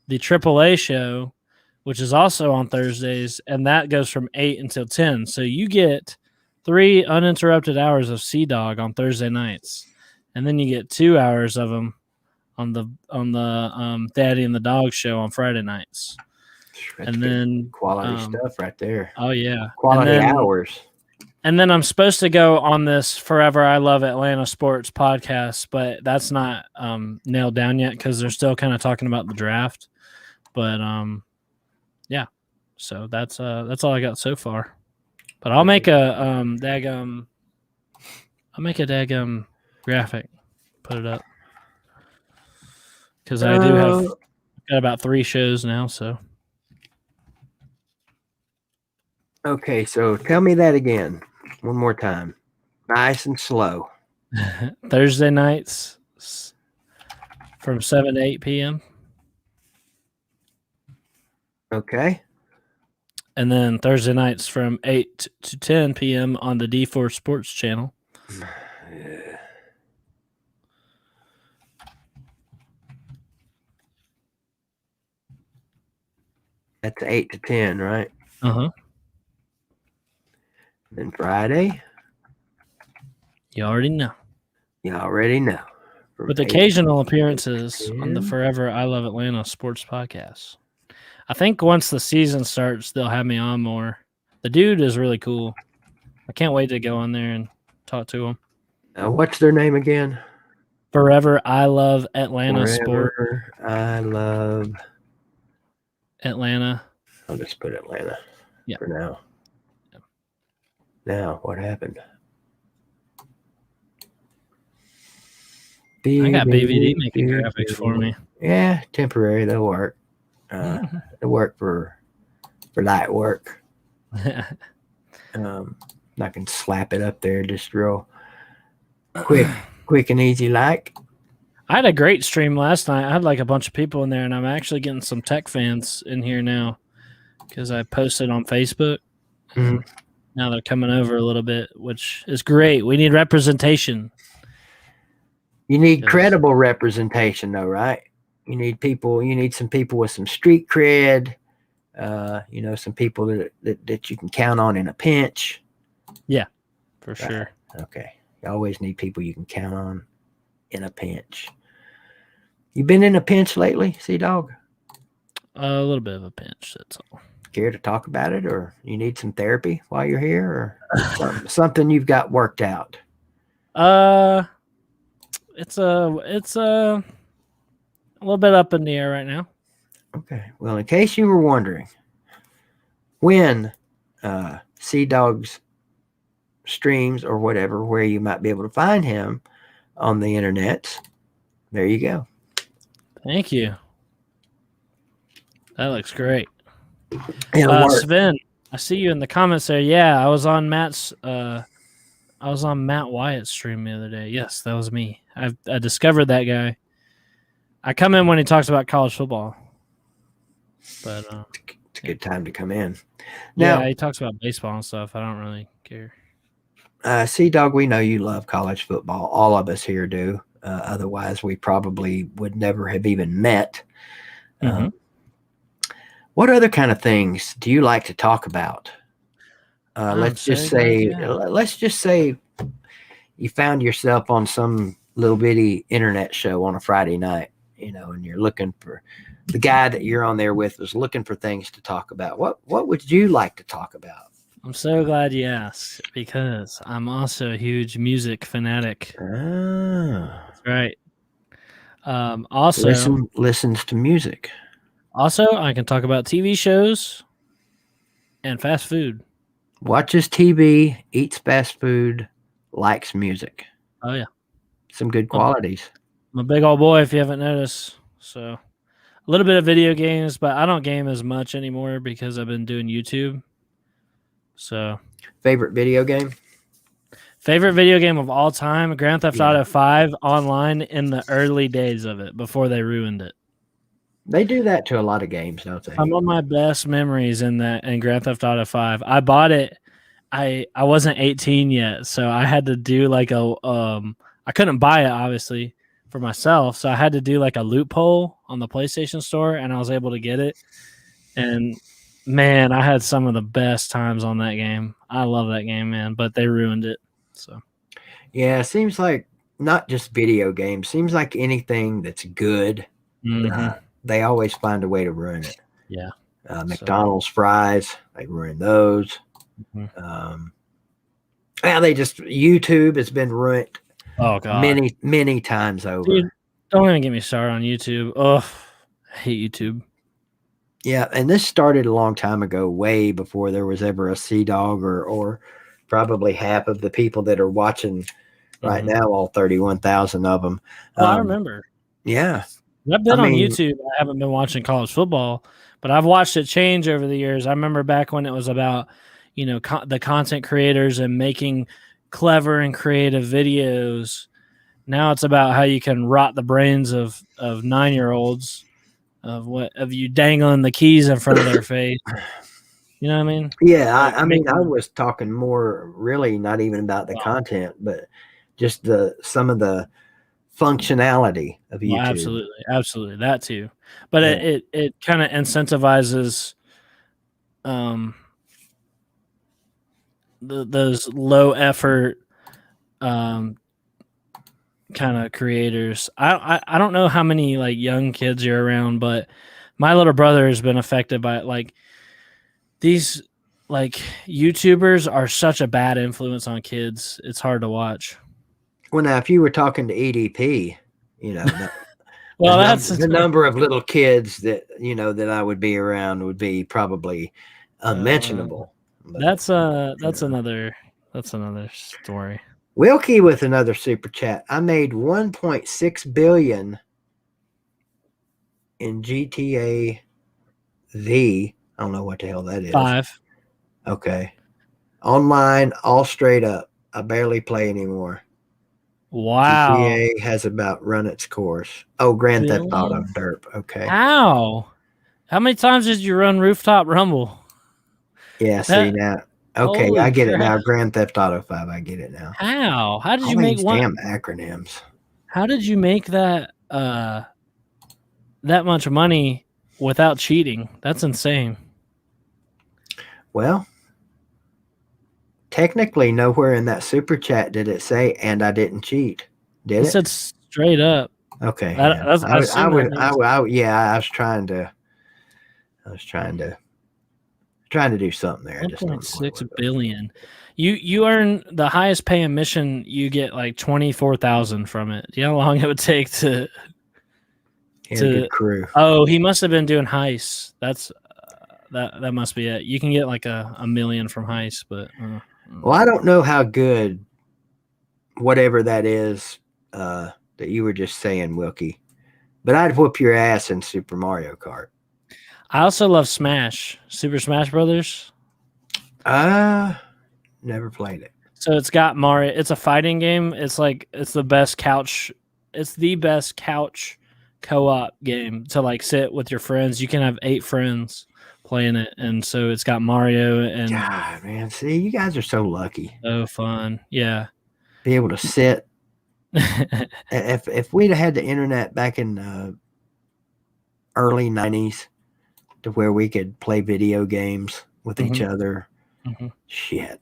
the AAA show, which is also on Thursdays, and that goes from 8 until 10. So you get 3 uninterrupted hours of CDOGG on Thursday nights, and then you get 2 hours of them on the Daddy and the Dog show on Friday nights. That's and then quality stuff right there. Oh yeah, quality hours. And then I'm supposed to go on this Forever I Love Atlanta Sports podcast, but that's not nailed down yet because they're still kind of talking about the draft. But yeah, So that's all I got so far. But I'll make a graphic, put it up, because I do have got about 3 shows now. So Okay, so tell me that again, one more time, nice and slow. Thursday nights from 7 to 8 p.m. Okay. And then Thursday nights from 8 to 10 p.m. on the D4 Sports channel. That's 8 to 10, right? Uh-huh. Then Friday, You already know. you already know. With occasional appearances on the Forever I Love Atlanta Sports Podcast. I think once the season starts, they'll have me on more. The dude is really cool. I can't wait to go on there and talk to him. What's their name again? Forever I Love Atlanta Sport. I Love Atlanta. I'll just put Atlanta for now. Yeah. Now, what happened? I got BVD making graphics for me. Yeah, temporary. They'll work. They'll work for light work. I can slap it up there just real quick and easy like. I had a great stream last night. I had like a bunch of people in there, and I'm actually getting some tech fans in here now because I posted on Facebook. Mm-hmm. Now they're coming over a little bit, which is great. We need representation. You need credible representation, though, right? You need people. You need some people with some street cred. Some people that you can count on in a pinch. Yeah, for sure. Okay, you always need people you can count on in a pinch. You been in a pinch lately, CDOGG? A little bit of a pinch. That's all. Care to talk about it, or you need some therapy while you're here, or something you've got worked out? It's a little bit up in the air right now. Okay. Well, in case you were wondering, when CDOGG's streams or whatever, where you might be able to find him on the internet, there you go. Thank you. That looks great. Sven, I see you in the comments there. Yeah, I was on Matt Wyatt's stream the other day. Yes, that was me. I discovered that guy. I come in when he talks about college football. But it's a good time to come in. Now, yeah, he talks about baseball and stuff. I don't really care. CDOGG, we know you love college football. All of us here do. Otherwise, we probably would never have even met. Mm-hmm. What other kind of things do you like to talk about? Let's just say you found yourself on some little bitty internet show on a Friday night, and you're looking for the guy that you're on there with was looking for things to talk about. What would you like to talk about? I'm so glad you asked because I'm also a huge music fanatic. That's right. Also listens to music. Also, I can talk about TV shows and fast food. Watches TV, eats fast food, likes music. Oh, yeah. Some good qualities. I'm a big old boy, if you haven't noticed. So, a little bit of video games, but I don't game as much anymore because I've been doing YouTube. So, favorite video game? Favorite video game of all time, Grand Theft Auto 5 online in the early days of it before they ruined it. They do that to a lot of games, don't they? Some of my best memories in Grand Theft Auto 5. I bought it. I wasn't 18 yet, so I had to do like I couldn't buy it obviously for myself, so I had to do like a loophole on the PlayStation Store, and I was able to get it. And man, I had some of the best times on that game. I love that game, man, but they ruined it. So yeah, it seems like not just video games. Seems like anything that's good. Mm-hmm. They always find a way to ruin it. Yeah. McDonald's fries, they ruin those. Mm-hmm. YouTube has been ruined. Oh God, many times over. Dude, don't even get me started on YouTube. Oh, I hate YouTube. Yeah, and this started a long time ago, way before there was ever a CDOGG or probably half of the people that are watching right now, all 31,000 of them. Oh, I remember. Yeah. I've been on mean, YouTube. I haven't been watching college football, but I've watched it change over the years. I remember back when it was about, the content creators and making clever and creative videos. Now it's about how you can rot the brains of 9-year-olds of you dangling the keys in front of their face. You know what I mean? Yeah, Like I mean, I was talking more really not even about the content, but just some of the functionality of YouTube. Absolutely that too. But Yeah. it kind of incentivizes those low effort kind of creators. I don't know how many like young kids you're around, but my little brother has been affected by it. Like these like YouTubers are such a bad influence on kids. It's hard to watch. Well, now if you were talking to EDP, Well, the number of little kids that that I would be around would be probably unmentionable. That's another story. Wilkie with another super chat. I made 1.6 billion in GTA V. I don't know what the hell that is. 5. Okay. Online, all straight up. I barely play anymore. Wow. GTA has about run its course. Oh, Grand Theft Auto Derp. Okay. How many times did you run Rooftop Rumble? Yeah, see now. Okay, Holy I get it now. crap. Grand Theft Auto 5, I get it now. How did you make one? Damn acronyms. How did you make that that much money without cheating? That's insane. Well, technically nowhere in that super chat did it say and I didn't cheat. Did it? It said straight up. Okay. I was trying to do something there. 1.6 billion. You earn the highest paying mission. You get like 24,000 from it. Do you know how long it would take to? A good crew. Oh, he must have been doing heists. That's that must be it. You can get like a million from heists, but well, I don't know how good whatever that is that you were just saying, Wilkie, but I'd whoop your ass in Super Mario Kart. I also love Super Smash Brothers. Never played it. So it's got Mario. It's a fighting game. It's the best couch. It's the best couch co-op game to like sit with your friends. You can have 8 friends playing it, and so it's got Mario and. God, man, see, you guys are so lucky. So fun, yeah. Be able to sit. If we'd have had the internet back in early 90s to where we could play video games with each other, shit.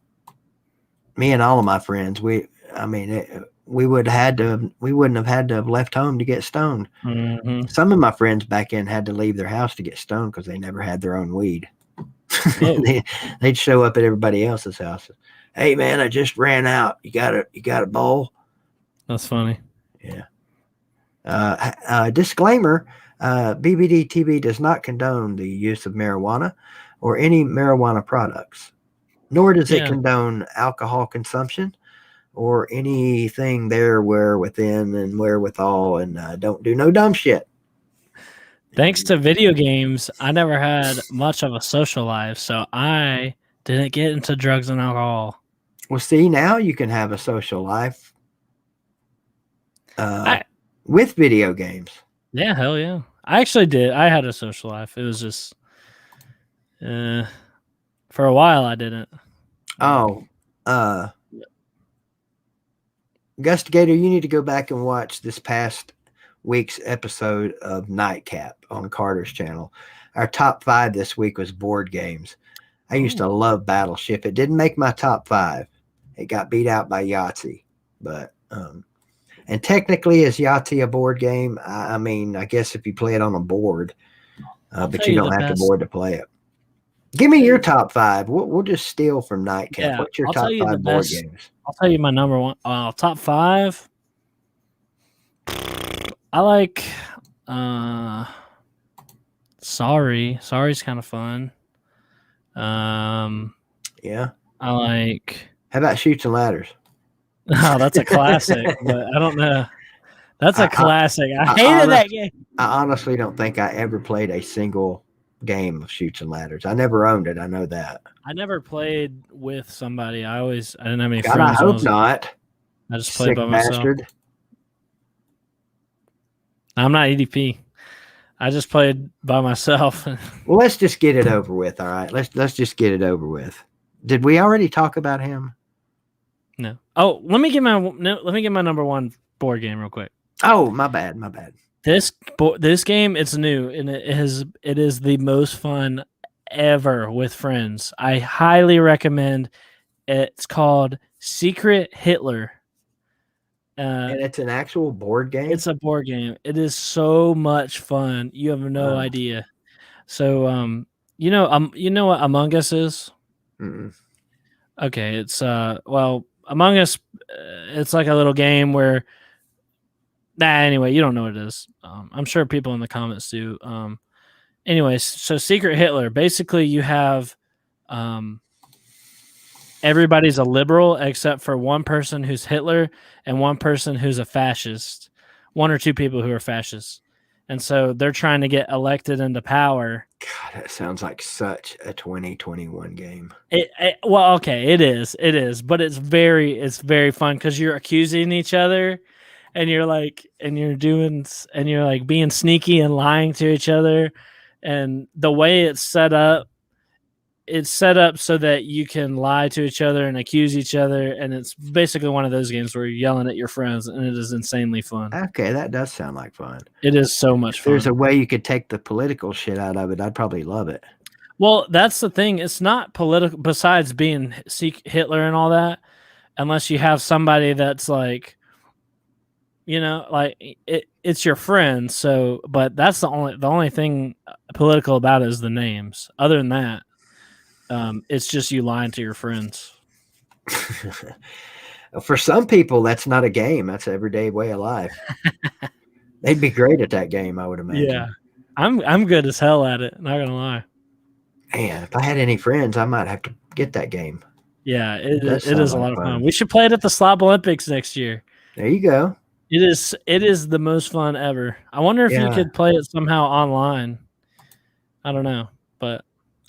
Me and all of my friends, we wouldn't have had to have left home to get stoned. Some of my friends back then had to leave their house to get stoned because they never had their own weed. They'd show up at everybody else's house. Hey man, I just ran out. You got a bowl? That's funny. Yeah. Disclaimer: BBD TV does not condone the use of marijuana or any marijuana products, nor does it condone alcohol consumption or anything there within and wherewithal, and don't do no dumb shit. Thanks to video games, I never had much of a social life, so I didn't get into drugs and alcohol. Well, see, now you can have a social life with video games. Yeah, hell yeah. I actually did. I had a social life. It was just for a while I didn't. Oh, Gustigator, you need to go back and watch this past week's episode of Nightcap on Carter's channel. Our top 5 this week was board games. I used to love Battleship. It didn't make my top 5. It got beat out by Yahtzee. But and technically, is Yahtzee a board game? I mean, I guess if you play it on a board, but you don't have to board to play it. Give me your top 5. We'll just steal from Nightcap. Yeah, what's your top 5 board games? I'll tell you my number one. Top 5. I like Sorry's kind of fun. Yeah. I like. How about Shoots and Ladders? Oh, that's a classic, but I don't know. That's a classic. I hated that game. I honestly don't think I ever played a single game of Shoots and Ladders. I never owned it. I know that. I never played with somebody. I didn't have any God, friends. I hope not. I just played Sick by myself. bastard. I'm not EDP. I just played by myself. Well, let's just get it over with. All right. Let's just get it over with. Did we already talk about him? No. Oh, let me get my number one board game real quick. Oh, my bad. This game, it's new, and it is the most fun ever with friends. I highly recommend. It's called Secret Hitler. And it's an actual board game. It's a board game. It is so much fun. You have no idea. So, you know what Among Us is? Mm-mm. Okay, it's Among Us. It's like a little game where. Anyway, you don't know what it is. I'm sure people in the comments do. Anyways, so Secret Hitler. Basically, you have. Everybody's a liberal except for one person who's Hitler and one person who's a fascist. One or two people who are fascists. And so they're trying to get elected into power. God, that sounds like such a 2021 game. Well, okay, it is. But it's very fun because you're accusing each other and you're like being sneaky and lying to each other. And the way it's set up so that you can lie to each other and accuse each other, and it's basically one of those games where you're yelling at your friends, and it is insanely fun. Okay, that does sound like fun. It is so much fun. There's a way you could take the political shit out of it. I'd probably love it. Well, that's the thing. It's not political, besides being Hitler and all that, unless you have somebody that's like, it's your friend. So, but that's the only thing political about it is the names. Other than that, it's just you lying to your friends. For some people, that's not a game. That's an everyday way of life. They'd be great at that game, I would imagine. Yeah, I'm good as hell at it. Not gonna lie. Man, if I had any friends, I might have to get that game. Yeah, it is a lot of fun. We should play it at the Slob Olympics next year. There you go. It is the most fun ever. I wonder if you could play it somehow online. I don't know, but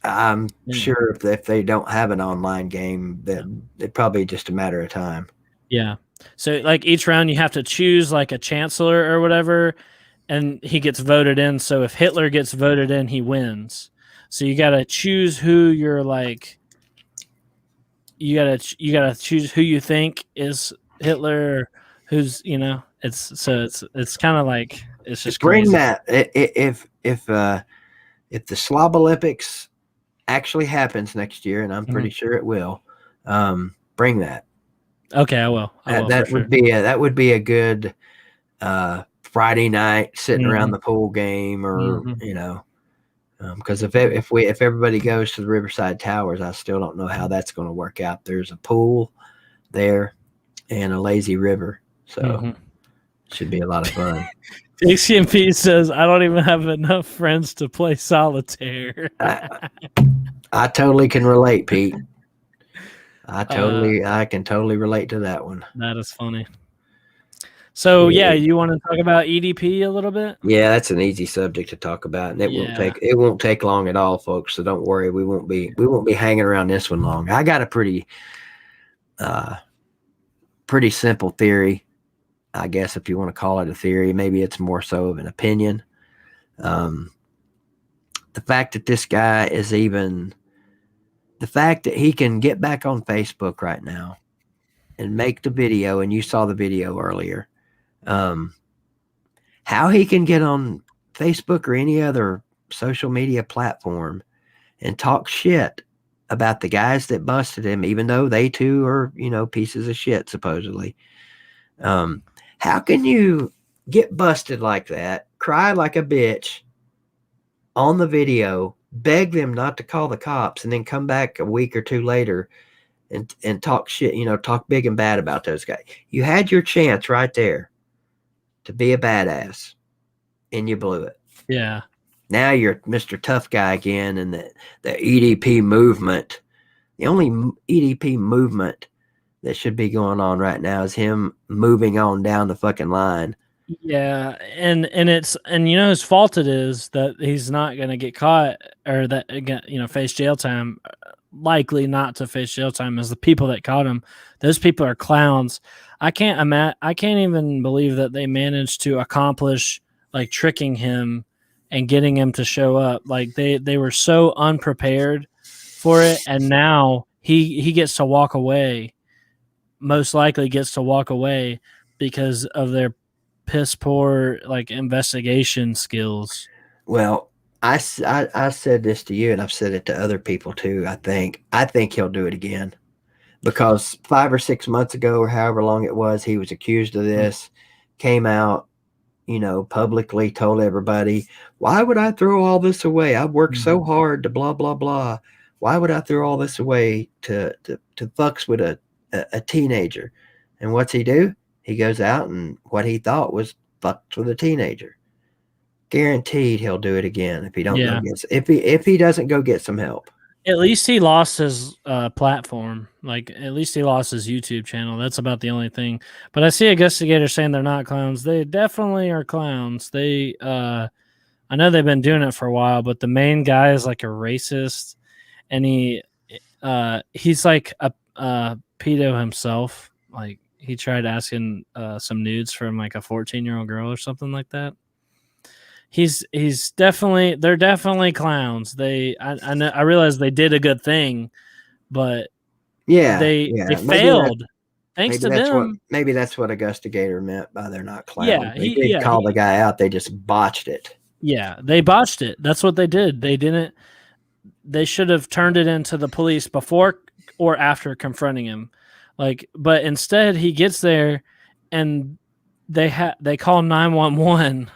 I'm sure if they don't have an online game, that it's probably just a matter of time. Yeah. So like each round you have to choose like a chancellor or whatever, and he gets voted in. So if Hitler gets voted in, he wins. So you got to choose who you're like. You gotta choose who you think is Hitler, who's it's kind of like it's just bring crazy. That if the Slob Olympics actually happens next year, and I'm pretty sure it will. Bring that. Okay, I will. That would be a good Friday night sitting around the pool game, or because if everybody goes to the Riverside Towers, I still don't know how that's going to work out. There's a pool there and a lazy river, so it should be a lot of fun. XMP says, I don't even have enough friends to play solitaire. I totally can relate, Pete. I can totally relate to that one. That is funny. So you want to talk about EDP a little bit? Yeah, that's an easy subject to talk about, and it won't take long at all, folks. So don't worry, we won't be hanging around this one long. I got a pretty simple theory, I guess, if you want to call it a theory. Maybe it's more so of an opinion. The fact that this guy the fact that he can get back on Facebook right now and make the video, and you saw the video earlier, how he can get on Facebook or any other social media platform and talk shit about the guys that busted him, even though they too are, pieces of shit, supposedly. How can you get busted like that, cry like a bitch on the video, beg them not to call the cops, and then come back a week or two later and talk shit, talk big and bad about those guys? You had your chance right there to be a badass, and you blew it. Yeah. Now you're Mr. Tough Guy again, and the EDP movement. The only EDP movement that should be going on right now is him moving on down the fucking line. Yeah, and you know whose fault it is that he's not going to get caught or that face jail time. Likely not to face jail time as the people that caught him. Those people are clowns. I can't even believe that they managed to accomplish like tricking him and getting him to show up. Like they were so unprepared for it, and now he gets to walk away. Most likely gets to walk away because of their piss poor like investigation skills. Well, I said this to you, and I've said it to other people too. I think he'll do it again, because 5 or 6 months ago, or however long it was, he was accused of this, came out, publicly told everybody, why would I throw all this away? I've worked so hard to blah, blah, blah. Why would I throw all this away to fucks with a teenager? And what's he do? He goes out and what he thought was fucked with a teenager. Guaranteed he'll do it again if he don't go get, if he doesn't go get some help. At least he lost his platform. Like, at least he lost his YouTube channel. That's about the only thing. But I see investigators saying they're not clowns. They definitely are clowns. They, I know they've been doing it for a while, but the main guy is like a racist, and he's like a pedo himself. Like, he tried asking some nudes from like a 14-year-old girl or something like that. They're definitely clowns. I realize they did a good thing, but they failed. Thanks to them. Maybe that's what Augusta Gator meant by they're not clowns. Yeah, they didn't call the guy out. They just botched it. Yeah, they botched it. That's what they did. They should have turned it into the police before or after confronting him. But instead he gets there and they call 911.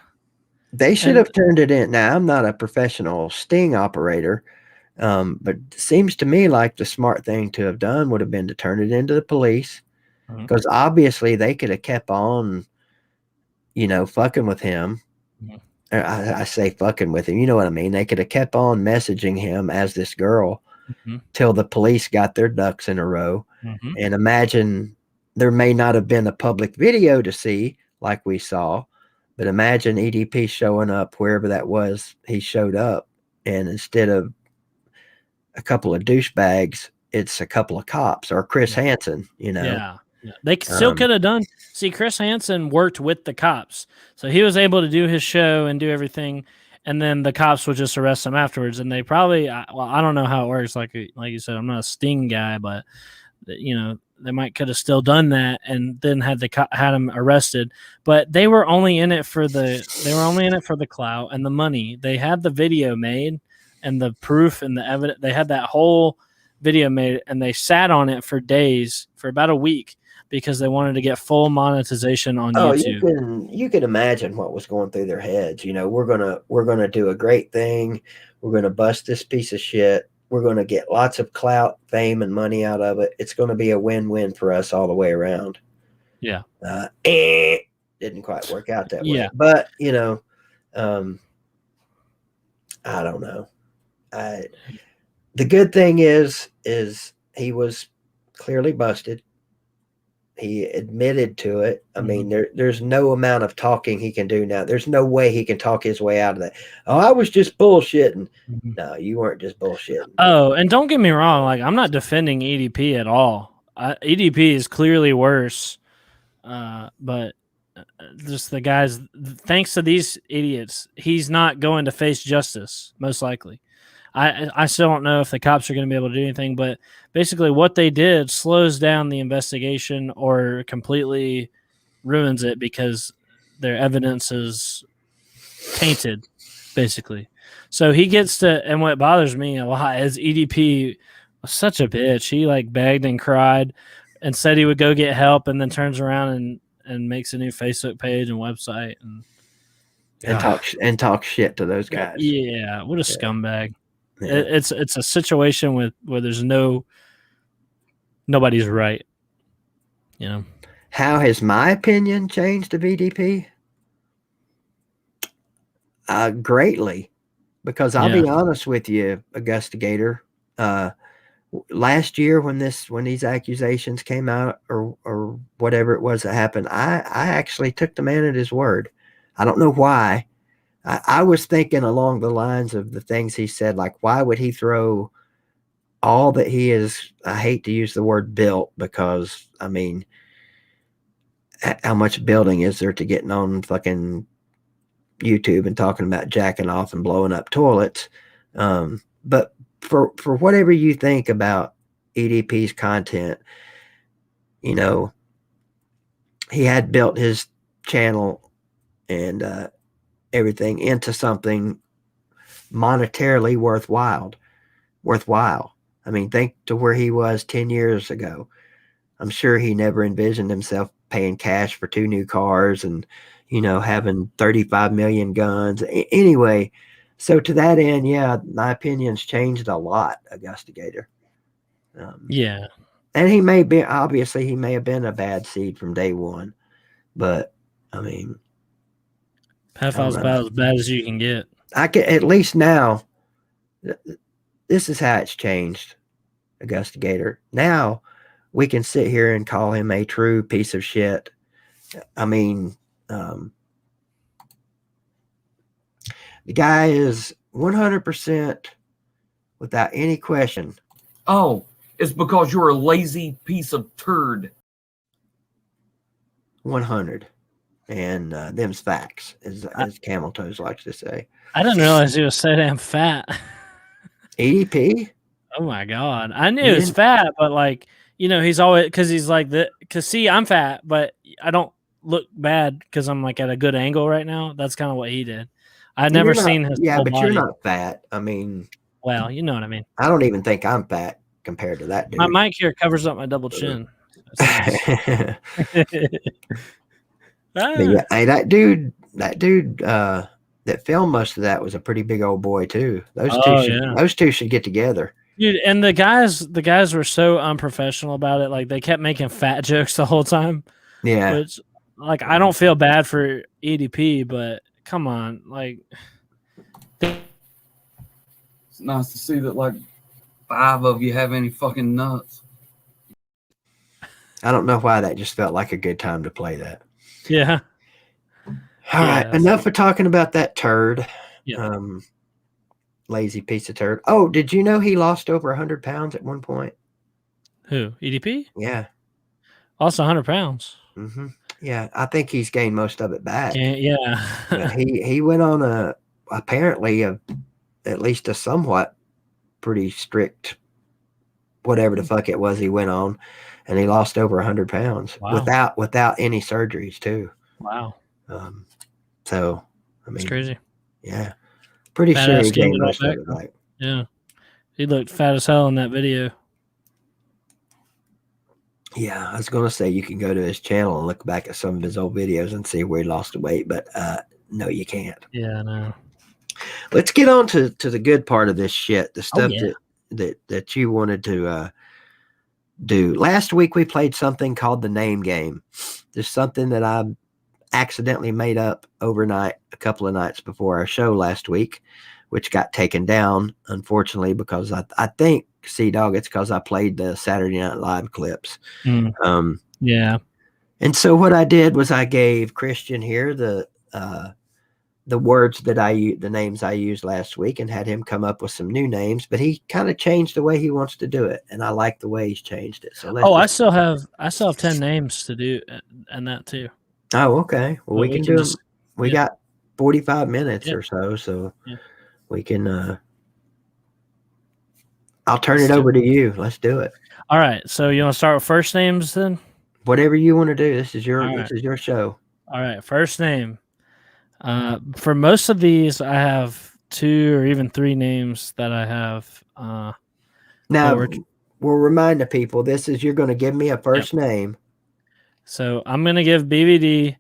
They should have turned it in. Now, I'm not a professional sting operator, but it seems to me like the smart thing to have done would have been to turn it into the police, because obviously they could have kept on, fucking with him. I say fucking with him. You know what I mean? They could have kept on messaging him as this girl till the police got their ducks in a row. And imagine there may not have been a public video to see like we saw, but imagine EDP showing up wherever that was. He showed up, and instead of a couple of douchebags, it's a couple of cops or Chris Hansen, Yeah. They still could have done. See, Chris Hansen worked with the cops, so he was able to do his show and do everything, and then the cops would just arrest him afterwards. And they probably, I don't know how it works. Like you said, I'm not a sting guy, but they could have still done that and then had him arrested. But they were only in it for the clout and the money. They had the video made and the proof and the evidence. They had that whole video made, and they sat on it for days, for about a week, because they wanted to get full monetization on YouTube. You can imagine what was going through their heads. We're gonna do a great thing. We're gonna bust this piece of shit. We're gonna get lots of clout, fame, and money out of it. It's gonna be a win-win for us all the way around. Yeah. Didn't quite work out that way. Yeah. But I don't know. The good thing is he was clearly busted. He admitted to it. I mean, there's no amount of talking he can do now. There's no way he can talk his way out of that. Oh, I was just bullshitting. No, you weren't just bullshitting. Oh, and don't get me wrong. Like, I'm not defending EDP at all. EDP is clearly worse. But just the guys, thanks to these idiots, he's not going to face justice, most likely. I still don't know if the cops are going to be able to do anything, but basically what they did slows down the investigation or completely ruins it because their evidence is tainted, basically. So he gets to, and what bothers me a lot is EDP was such a bitch. He begged and cried and said he would go get help, and then turns around and makes a new Facebook page and website and talks shit to those guys. Yeah, what a scumbag. Yeah. It's a situation where there's nobody's right. How has my opinion changed of EDP? Greatly. because I'll Yeah. be honest with you, Augusta Gator. Last year when these accusations came out or whatever it was that happened, I actually took the man at his word. I don't know why. I was thinking along the lines of the things he said, like, why would he throw all that he is, I hate to use the word built, because I mean, how much building is there to getting on fucking YouTube and talking about jacking off and blowing up toilets? But for whatever you think about EDP's content, you know, he had built his channel and everything into something monetarily worthwhile. I mean, think to where he was 10 years ago. I'm sure he never envisioned himself paying cash for 2 new cars and, you know, having 35 million guns. Anyway, so to that end, yeah, my opinion's changed a lot, Augusta Gator. Yeah. And he may be, obviously, he may have been a bad seed from day one. But, I mean, Pedophile's about as bad as you can get. I can, at least now, this is how it's changed, Augusta Gator. Now we can sit here and call him a true piece of shit. I mean, the guy is 100% without any question. Oh, it's because you're a lazy piece of turd. 100. And them's facts, as Camel Toes likes to say. I didn't realize he was so damn fat. EDP? Oh my God. I knew he was fat, but like, you know, he's always, because he's like, see, I'm fat, but I don't look bad because I'm like at a good angle right now. That's kind of what he did. I'd never seen his Yeah, whole but body. you're not fat. I mean, well, you know what I mean. I don't even think I'm fat compared to that dude. My mic here covers up my double chin. But yeah, hey, that dude that filmed most of that was a pretty big old boy too. Those two should get together. Dude, and the guys were so unprofessional about it. Like they kept making fat jokes the whole time. Yeah. Which, like, I don't feel bad for EDP, but come on, like, it's nice to see that like 5 of you have any fucking nuts. I don't know why that just felt like a good time to play that. Yeah. All right. Enough of talking about that turd. Yeah. Lazy piece of turd. Oh, did you know he lost over 100 pounds at one point? Who? EDP? Yeah. Lost 100 pounds. Mm-hmm. Yeah. I think he's gained most of it back. Yeah. But he went on apparently at least a somewhat pretty strict whatever the fuck it was he went on, and he lost over 100 pounds without any surgeries too. Wow. So I mean, it's crazy. Yeah, pretty sure he gained most of it. Like, yeah, he looked fat as hell in that video. Yeah, I was gonna say you can go to his channel and look back at some of his old videos and see where he lost the weight, but no, you can't. Yeah, no. Let's get on to the good part of this shit, the stuff that you wanted to do. Last week we played something called the name game. There's something that I accidentally made up overnight a couple of nights before our show last week, which got taken down, unfortunately, because I think, CDOGG, it's because I played the Saturday Night Live clips. Yeah. And so what I did was I gave Christian here the words that the names I used last week, and had him come up with some new names, but he kind of changed the way he wants to do it, and I like the way he's changed it. So I still have 10 names to do, and that too. Oh, okay. Well, we can do them. We got 45 minutes or so we can. I'll turn it over to you. Let's do it. All right. So you want to start with first names then? Whatever you want to do. This is your show. All right. First name. For most of these, I have 2 or even 3 names that I have. Now, we'll remind the people, you're going to give me a first name. So I'm going to give BVD.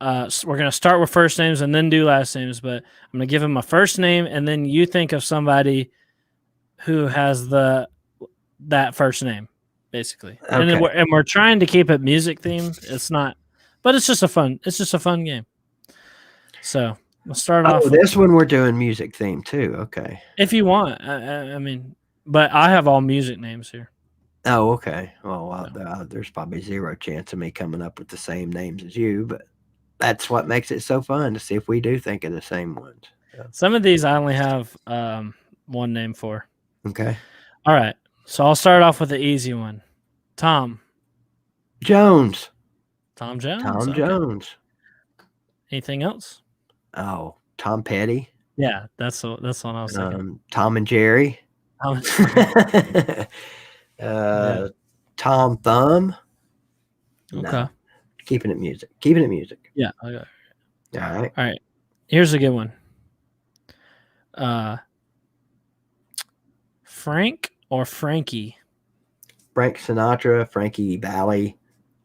We're going to start with first names and then do last names, but I'm going to give him a first name, and then you think of somebody who has that first name, basically. Okay. And we're trying to keep it music themed. It's not, but it's just a fun game. So Let's start off Oh, with, this one we're doing music theme too. Okay. if you want. I mean, but I have all music names here. Oh, okay. Well, there's probably zero chance of me coming up with the same names as you, but that's what makes it so fun to see if we do think of the same ones. Some of these I only have one name for. Okay. All right. So I'll start off with the easy one. Tom Jones. Tom Jones. Tom okay. Jones. Anything else? Oh, Tom Petty. Yeah, that's what I was thinking. Tom and Jerry. Tom- Tom Thumb. okay. No. Keeping it music. Keeping it music. Yeah. Okay. All right. All right. Here's a good one. Frank or Frankie? Frank Sinatra, Frankie Valli.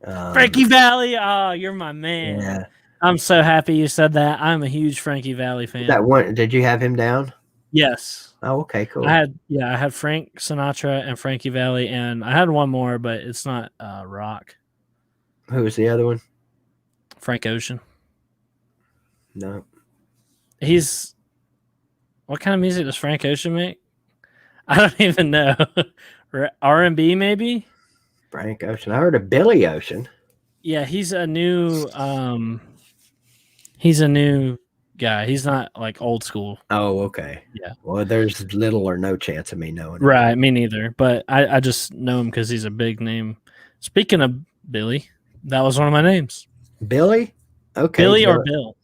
Frankie Valli. Oh, you're my man. Yeah. I'm so happy you said that. I'm a huge Frankie Valli fan. That one. Did you have him down? Yes. Oh, okay, cool. I had Frank Sinatra and Frankie Valli, and I had one more, but it's not rock. Who was the other one? Frank Ocean. No. What kind of music does Frank Ocean make? I don't even know. R&B maybe? Frank Ocean. I heard of Billy Ocean. Yeah, he's a new guy. He's not like old school. Oh, okay. Yeah. Well, there's little or no chance of me knowing. Right, me neither. But I just know him because he's a big name. Speaking of Billy, that was one of my names. Billy? Okay. Billy or Bill?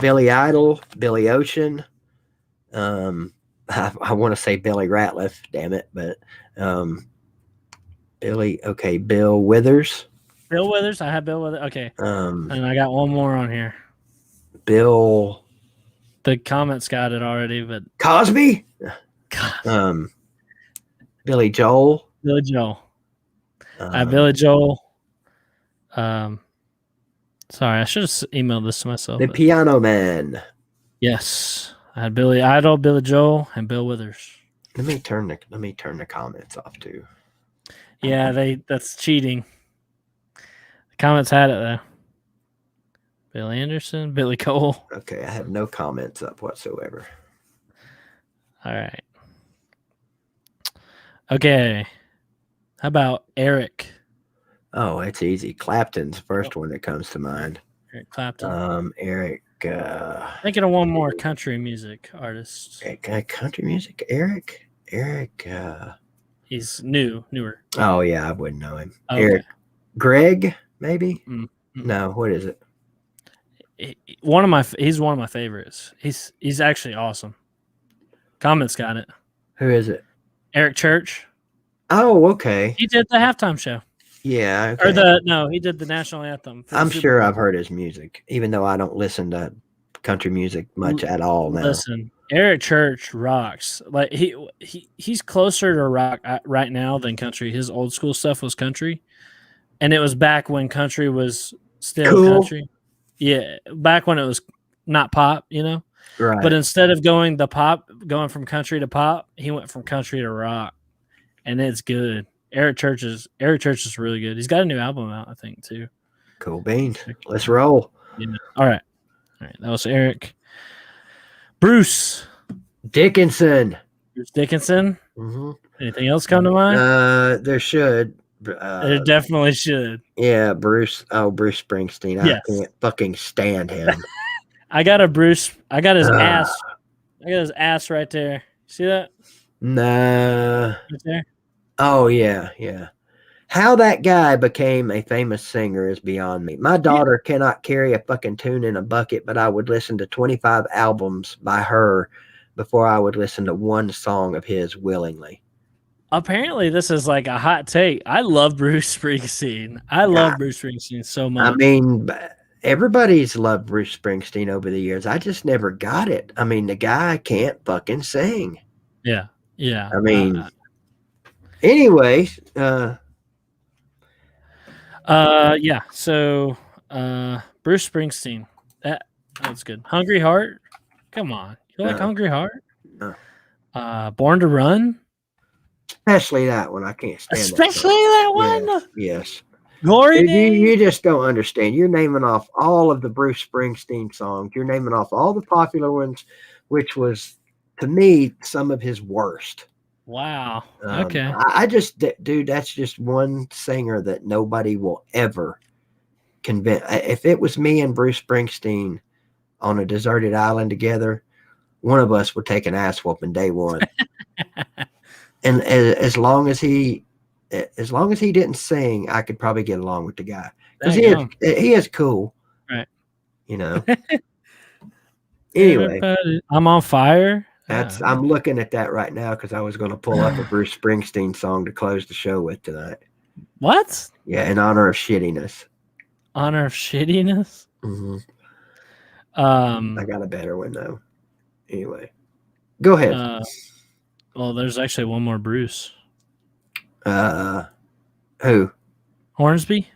Billy Idol, Billy Ocean. I want to say Billy Ratliff, damn it, but Bill Withers. Bill Withers. I have Bill Withers. Okay. And I got one more on here. Bill. The comments got it already, but Cosby. God. Billy Joel. Billy Joel. I have Billy Joel. Sorry, I should have emailed this to myself. The Piano Man. Yes, I had Billy Idol, Billy Joel, and Bill Withers. Let me turn the comments off too. Yeah, that's cheating. The comments had it though. Bill Anderson, Billy Cole. Okay, I have no comments up whatsoever. All right. Okay. How about Eric? Oh, it's easy. Clapton's the first one that comes to mind. Eric Clapton. Eric. Thinking of one more country music artist. Country music. Eric. He's newer. Oh yeah, I wouldn't know him. Okay. Eric. Greg, maybe. Mm-hmm. No, what is it? He's one of my favorites. He's actually awesome. Comments got it. Who is it? Eric Church. Oh, okay. He did the halftime show. Yeah. Okay. He did the national anthem. I'm sure I've heard his music, even though I don't listen to country music much at all now. Listen, Eric Church rocks. Like he's closer to rock right now than country. His old school stuff was country, and it was back when country was still cool. Country. Yeah, back when it was not pop, Right. But instead of going from country to pop, he went from country to rock, and it's good. Eric Church is really good. He's got a new album out, I think, too. Cool beans. Let's roll. All right. That was Eric. Bruce Dickinson. Bruce Dickinson. Mm-hmm. Anything else come to mind? There should. There definitely should. Yeah, Bruce. Oh, Bruce Springsteen. I can't fucking stand him. I got his ass. I got his ass right there. See that? Nah. Right there. Oh yeah. How that guy became a famous singer is beyond me. My daughter cannot carry a fucking tune in a bucket, but I would listen to 25 albums by her before I would listen to one song of his willingly. Apparently, this is like a hot take. I love Bruce Springsteen. I love Bruce Springsteen so much. I mean, everybody's loved Bruce Springsteen over the years. I just never got it. I mean, the guy can't fucking sing. Yeah. I mean, anyway. Yeah. So, Bruce Springsteen. That's good. Hungry Heart. Come on. You like Hungry Heart? No. Born to Run. Especially that one. I can't stand Especially that one. Yes. Glory Dude, you days. just don't understand. You're naming off all of the Bruce Springsteen songs. You're naming off all the popular ones, which was, to me, some of his worst. Wow. Okay. I just, dude, that's just one singer that nobody will ever convince. If it was me and Bruce Springsteen on a deserted island together, one of us would take an ass whooping day one. And as long as he didn't sing, I could probably get along with the guy because he is cool, Right. you know. Anyway, Everybody, I'm on fire. I'm looking at that right now because I was going to pull up a Bruce Springsteen song to close the show with tonight. What? Yeah, in honor of shittiness. Honor of shittiness. Mm-hmm. I got a better one though. Anyway, go ahead. Well, there's actually one more Bruce. Who? Hornsby.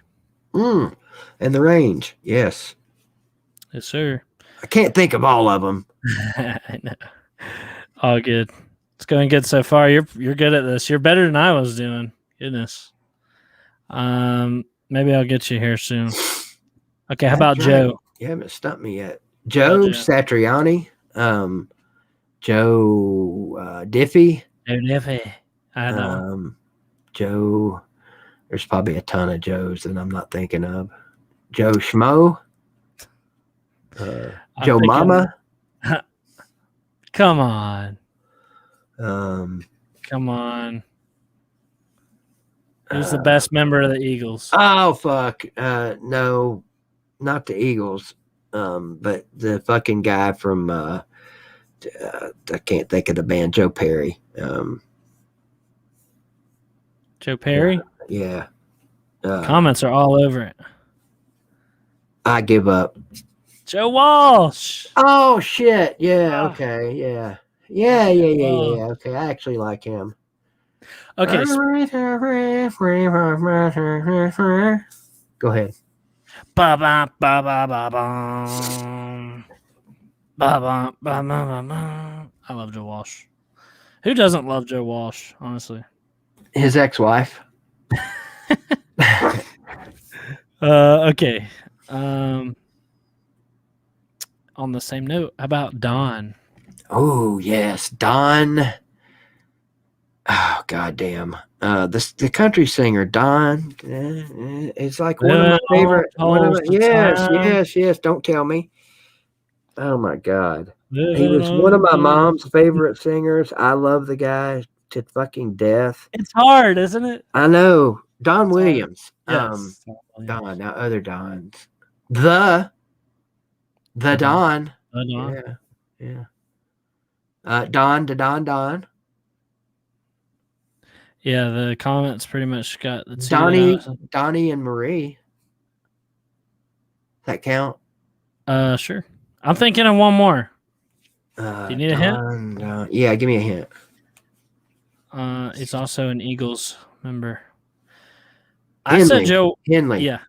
And the Range. Yes. Yes, sir. I can't think of all of them. I know. All good. It's going good so far. You're good at this. You're better than I was doing. Goodness. Maybe I'll get you here soon. Okay, how about Joe? You haven't stumped me yet. Joe Satriani. Joe Diffie. Joe Diffie. I know. Joe. There's probably a ton of Joes that I'm not thinking of. Joe Schmo. Joe Mama. Come on. Come on. Who's the best member of the Eagles? Oh, fuck. No, not the Eagles. But the fucking guy from, I can't think of the band, Joe Perry. Joe Perry? Yeah. Comments are all over it. I give up. Joe Walsh. Oh, shit. Yeah. Okay. Yeah. Yeah. Okay. I actually like him. Okay. Go ahead. Ba-ba, ba-ba, ba-ba. Ba-ba, ba-ba, I love Joe Walsh. Who doesn't love Joe Walsh, honestly? His ex-wife. Okay. On the same note, how about Don? Oh, yes. Don. Oh, goddamn. The country singer, Don, is like one of my favorite. Yes. Don't tell me. Oh, my God. He was one of my mom's favorite singers. I love the guy to fucking death. It's hard, isn't it? I know. Don Williams. Yes. Don. Now other Dons. The Don. The Don. Yeah. Don. Yeah, the comments pretty much got the two. Donnie and Marie. That count? Sure. I'm thinking of one more. Do you need a hint? Yeah, give me a hint. It's also an Eagles member. Henley. I said Joe Henley. Yeah.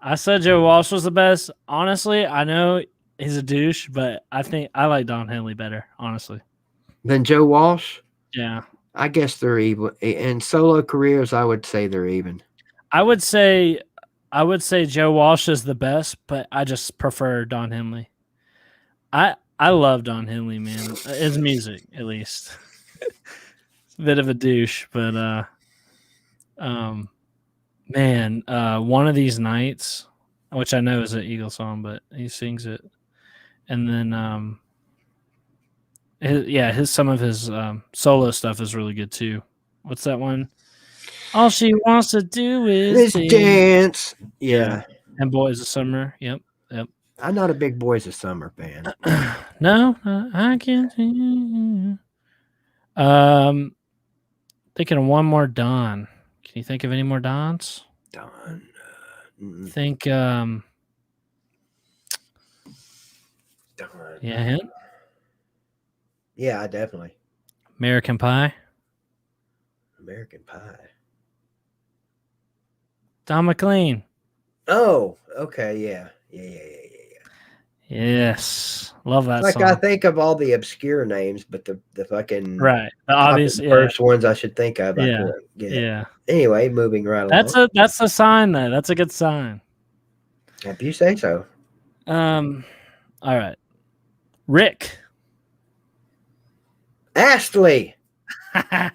I said Joe Walsh was the best. Honestly, I know he's a douche, but I think I like Don Henley better, honestly. Than Joe Walsh? Yeah. I guess they're even. In solo careers, I would say they're even. I would say Joe Walsh is the best, but I just prefer Don Henley. I love Don Henley, man. His music, at least. It's a bit of a douche, but man, One of These Nights, which I know is an Eagles song, but he sings it. And then some of his solo stuff is really good too. What's that one? All she wants to do is dance. Yeah. And Boys of Summer. Yep. I'm not a big Boys of Summer fan. No, I can't. Thinking of one more Don. Can you think of any more Dons? Don. Think. Don. Yeah, hint? Yeah, definitely. American Pie. Don McLean. Oh, okay, yeah. Yes, love that Like song. I think of all the obscure names, but the fucking Right, the obvious. Yeah, first ones I should think of, I yeah, couldn't get. yeah. Anyway, moving right along. That's a sign though. That's a good sign. If you say so. All right, Rick. Astley. I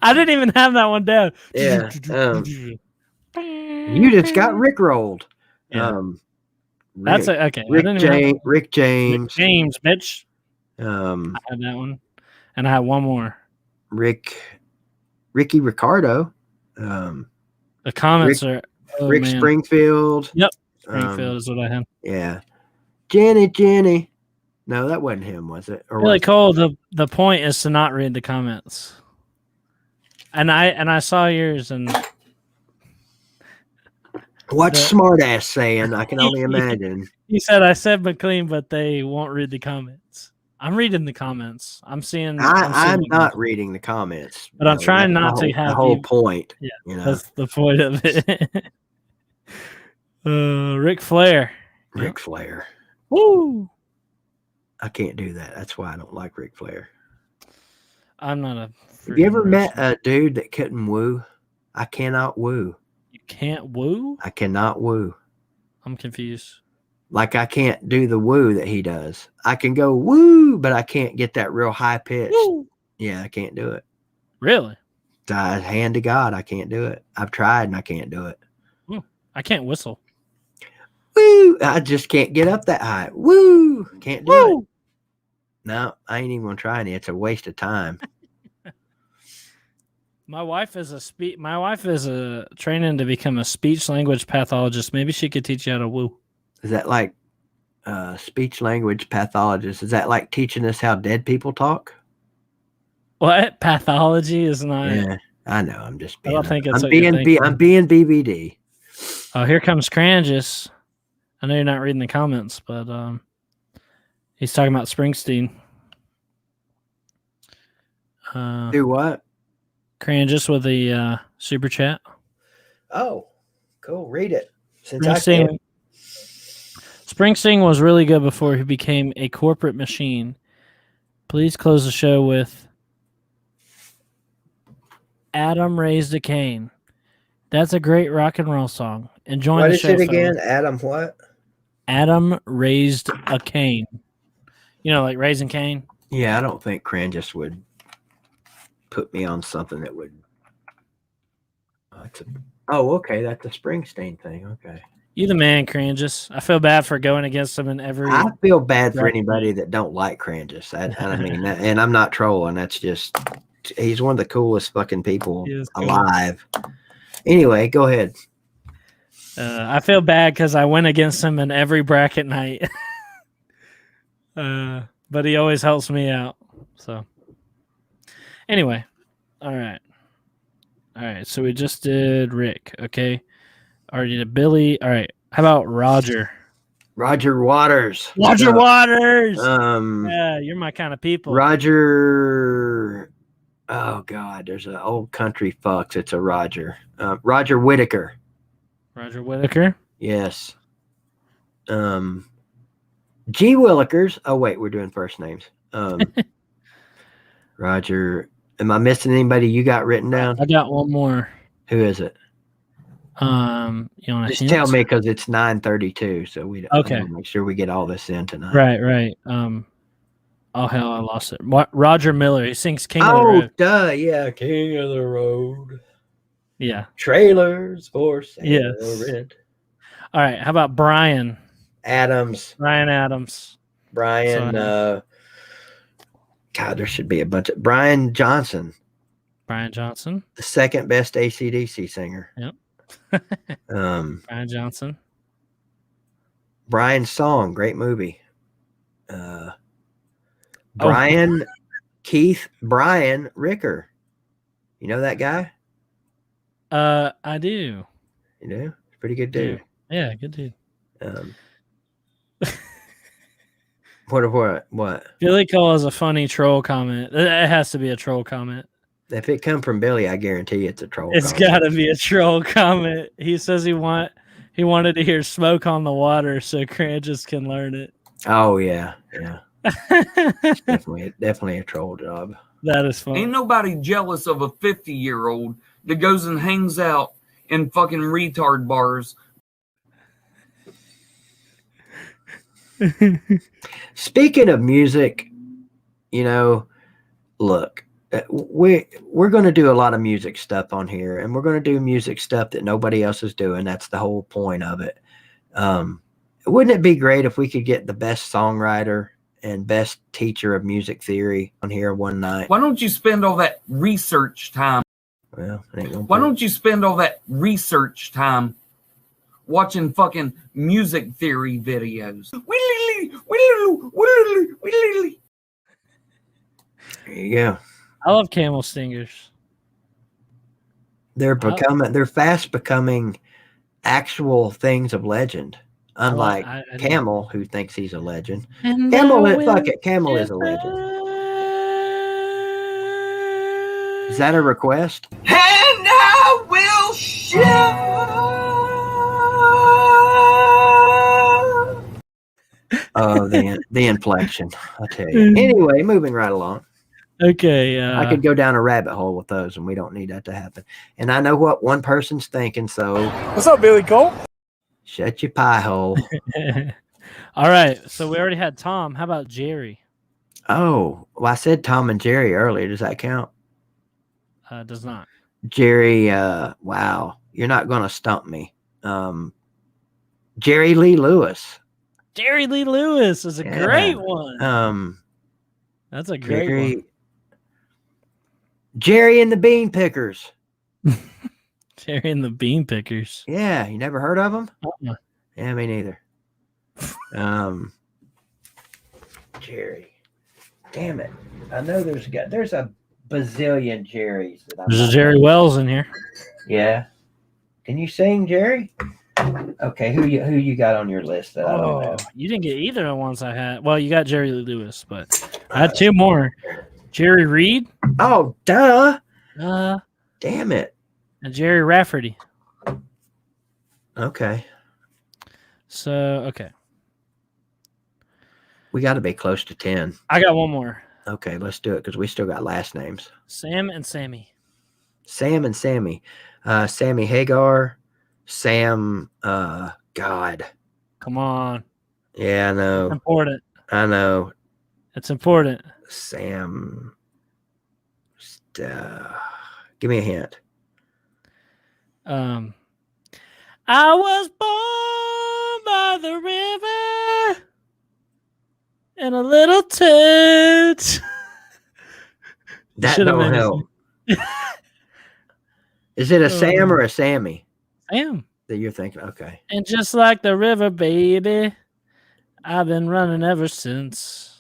didn't even have that one down. Yeah. You just got rickrolled. Yeah. Rick, That's a, okay. Rick James. Rick Rick James. James, bitch. I Um, had that one, and I had one more. Ricky Ricardo. The comments are Rick man. Springfield. Yep, Springfield is what I had. Yeah. Jenny. No, that wasn't him, was it? Or Really was it? cool. The point is to not read the comments. And I saw yours, and What's smart ass saying? I can only imagine. he said I said McLean, but they won't read the comments. I'm reading the comments. I'm seeing. I'm not reading the comments, but I'm trying not to have the whole point. Yeah, you know? that's the point of it. Ric Flair. Ric Flair. Woo! I can't do that. That's why I don't like Ric Flair. I'm not a. Have you ever met a dude that couldn't woo? I cannot woo. You can't woo? I cannot woo. I'm confused. Like I can't do the woo that he does. I can go woo, but I can't get that real high pitch. Yeah, I can't do it. Really? Hand to God, I can't do it. I've tried and I can't do it. I can't whistle. Woo! I just can't get up that high. Woo! Can't do it. No, I ain't even gonna try any. It's a waste of time. My wife is training to become a speech language pathologist. Maybe she could teach you how to woo. Is that like speech language pathologist? Is that like teaching us how dead people talk? What? Pathology is not. Yeah, I know. I'm just being. I don't think it's. I'm being BBD. Oh, here comes Crangus. I know you're not reading the comments, but he's talking about Springsteen. Do what? Crangus with the super chat. Oh, cool. Read it. Springsteen was really good before he became a corporate machine. Please close the show with Adam Raised a Cane. That's a great rock and roll song. Enjoy the show. What is it again? Adam what? Adam Raised a Cane. You know, like Raising Cane? Yeah, I don't think Crangus would put me on something that would. Okay. That's a Springsteen thing. Okay. You the man, Crangus. I feel bad for going against him in every. I feel bad for anybody that don't like Crangus. I mean, and I'm not trolling. That's just he's one of the coolest fucking people alive. Anyway, go ahead. I feel bad because I went against him in every bracket night. But he always helps me out. So anyway, all right. So we just did Rick. Okay. Already did Billy. All right. How about Roger? Roger Waters. Roger Waters. Yeah, you're my kind of people. Roger. Oh God, there's an old country fucks. It's a Roger. Roger Whittaker. Roger Whittaker. Yes. G. Willikers. Oh wait, we're doing first names. Roger. Am I missing anybody you got written down? I got one more. Who is it? You want to just tell me because it's 9:32, so we okay. Make sure we get all this in tonight. Right. Oh hell, I lost it. Roger Miller. He sings King of the Road. Oh, duh, yeah, King of the Road. Yeah. Trailers for sale. Yes. Rent. All right. How about Brian Adams? Brian Adams. Brian. God, there should be a bunch of Brian Johnson. Brian Johnson, the second best AC/DC singer. Yep. Brian Johnson. Brian's Song, great movie. Brian Keith Brian Ricker. You know that guy? I do. You do? Pretty good dude. Yeah, good dude. What? Billy Cole has a funny troll comment. It has to be a troll comment. If it come from Billy, I guarantee you it's a troll. It's got to be a troll comment. He says he wanted to hear "Smoke on the Water" so Crangus can learn it. Oh yeah. Definitely a troll job. That is fun. Ain't nobody jealous of a 50-year-old that goes and hangs out in fucking retard bars. Speaking of music, look, we're going to do a lot of music stuff on here, and we're going to do music stuff that nobody else is doing. That's the whole point of it. Wouldn't it be great if we could get the best songwriter and best teacher of music theory on here one night? Why don't you spend all that research time? Well, it ain't gonna Why don't you spend all that research time watching fucking music theory videos? There you go. I love camel stingers. They're fast becoming actual things of legend. Unlike Camel, who thinks he's a legend. Camel is a legend. Is that a request? And I will show. Oh, the inflection. I'll tell you. Anyway, moving right along. Okay. I could go down a rabbit hole with those, and we don't need that to happen. And I know what one person's thinking, so. What's up, Billy Cole? Shut your pie hole. All right. So we already had Tom. How about Jerry? Oh, well, I said Tom and Jerry earlier. Does that count? Does not. Jerry, wow. You're not going to stump me. Jerry Lee Lewis. Jerry Lee Lewis is a great one. That's a great one. Jerry and the Bean Pickers. Jerry and the Bean Pickers. Yeah, you never heard of them? Uh-uh. Yeah, me neither. Jerry. Damn it. I know there's a bazillion Jerrys. There's a Jerry Wells in here. Yeah. Can you sing, Jerry? Okay, who you got on your list that I don't know? You didn't get either of the ones I had. Well, you got Jerry Lee Lewis, but I had two more. Jerry Reed. Oh, duh. Damn it. And Jerry Rafferty. Okay. So, okay. We got to be close to 10. I got one more. Okay, let's do it because we still got last names. Sam and Sammy. Sam and Sammy. Sammy Hagar. Sam, God. Come on. Yeah, I know. It's important. I know. It's important. Sam. Give me a hint. I was born by the river in a little tent. That don't help. Is it a Sam or a Sammy? Sam. That you're thinking? Okay. And just like the river, baby, I've been running ever since.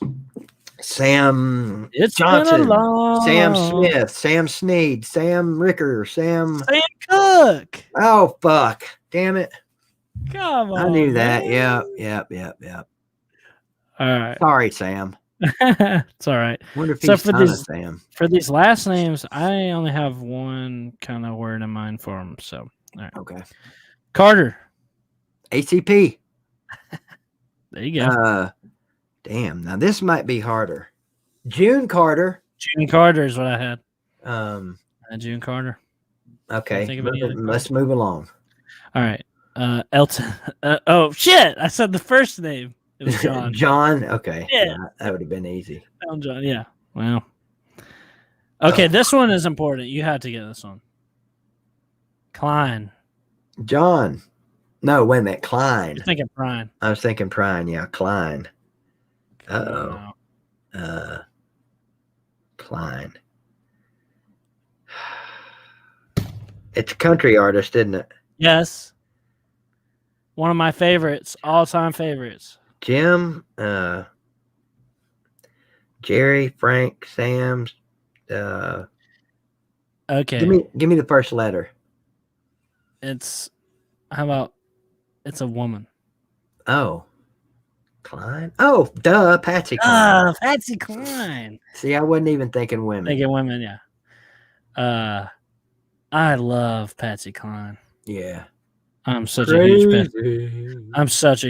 Sam It's Johnson, been a long... Sam Smith, Sam Sneed, Sam Ricker, Sam Cook. Oh, fuck. Damn it. Come on. I knew that. Man. Yep. All right. Sorry, Sam. It's all right. Wonder if So he's for son of Sam. For these last names, I only have one kind of word in mind for them. So, all right. Okay. Carter. ACP. There you go. Damn. Now this might be harder. June Carter. June Carter is what I had. June Carter. Okay. Let's move along. All right. Elton. Oh shit! I said the first name. It was John. John. Okay. Yeah. That would have been easy. John. Yeah. Well. Okay, this one is important. You had to get this one. Klein. John. No, wait a minute. Klein. You're thinking Prine. I was thinking Prine. Yeah, Klein. Klein. It's a country artist, isn't it? Yes. One of my favorites, all-time favorites. Jim, Jerry, Frank, Sam. Okay. Give me the first letter. How about it's a woman? Oh. Klein? Oh, duh, Patsy Cline. Patsy Cline. See, I wasn't even thinking women. Thinking women, yeah. I love Patsy Cline. Yeah. I'm such a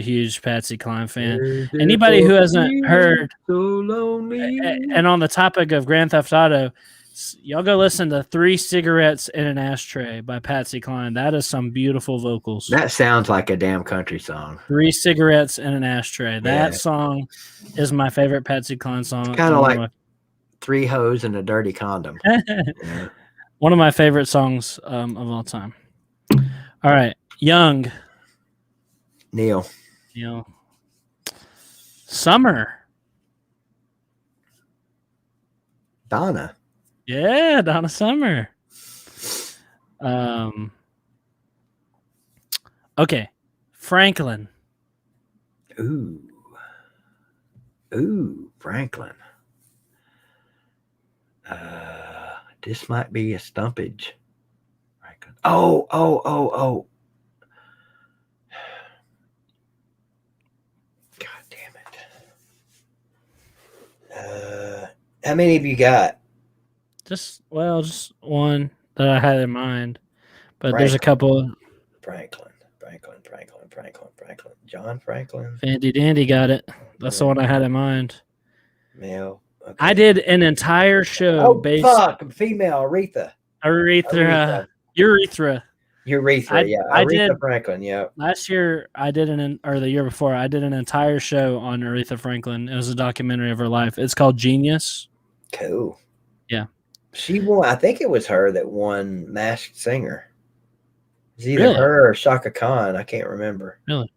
huge Patsy Cline fan. Anybody who hasn't heard, so lonely. and on the topic of Grand Theft Auto, y'all go listen to 3 Cigarettes in an Ashtray by Patsy Cline. That is some beautiful vocals. That sounds like a damn country song. 3 Cigarettes in an Ashtray. That Yeah. song is my favorite Patsy Cline song. Kind of like 3 hoes and a dirty condom. Yeah. One of my favorite songs of all time. All right. Young. Neil. Summer. Donna. Yeah, Donna Summer. Okay. Franklin. Ooh, Franklin. This might be a stumpage. Franklin. Oh. God damn it. How many have you got? Just one that I had in mind. But there's a couple. Franklin. John Franklin. Fandy Dandy got it. That's the one I had in mind. Male. Okay. I did an entire show based. Female Aretha. Urethra. Urethra, I Aretha did- Franklin, yeah. Last year, I did or the year before, I did an entire show on Aretha Franklin. It was a documentary of her life. It's called Genius. Cool. Yeah. She won. I think it was her that won Masked Singer. It's either Really? her or Shaka Khan. I can't remember. Really?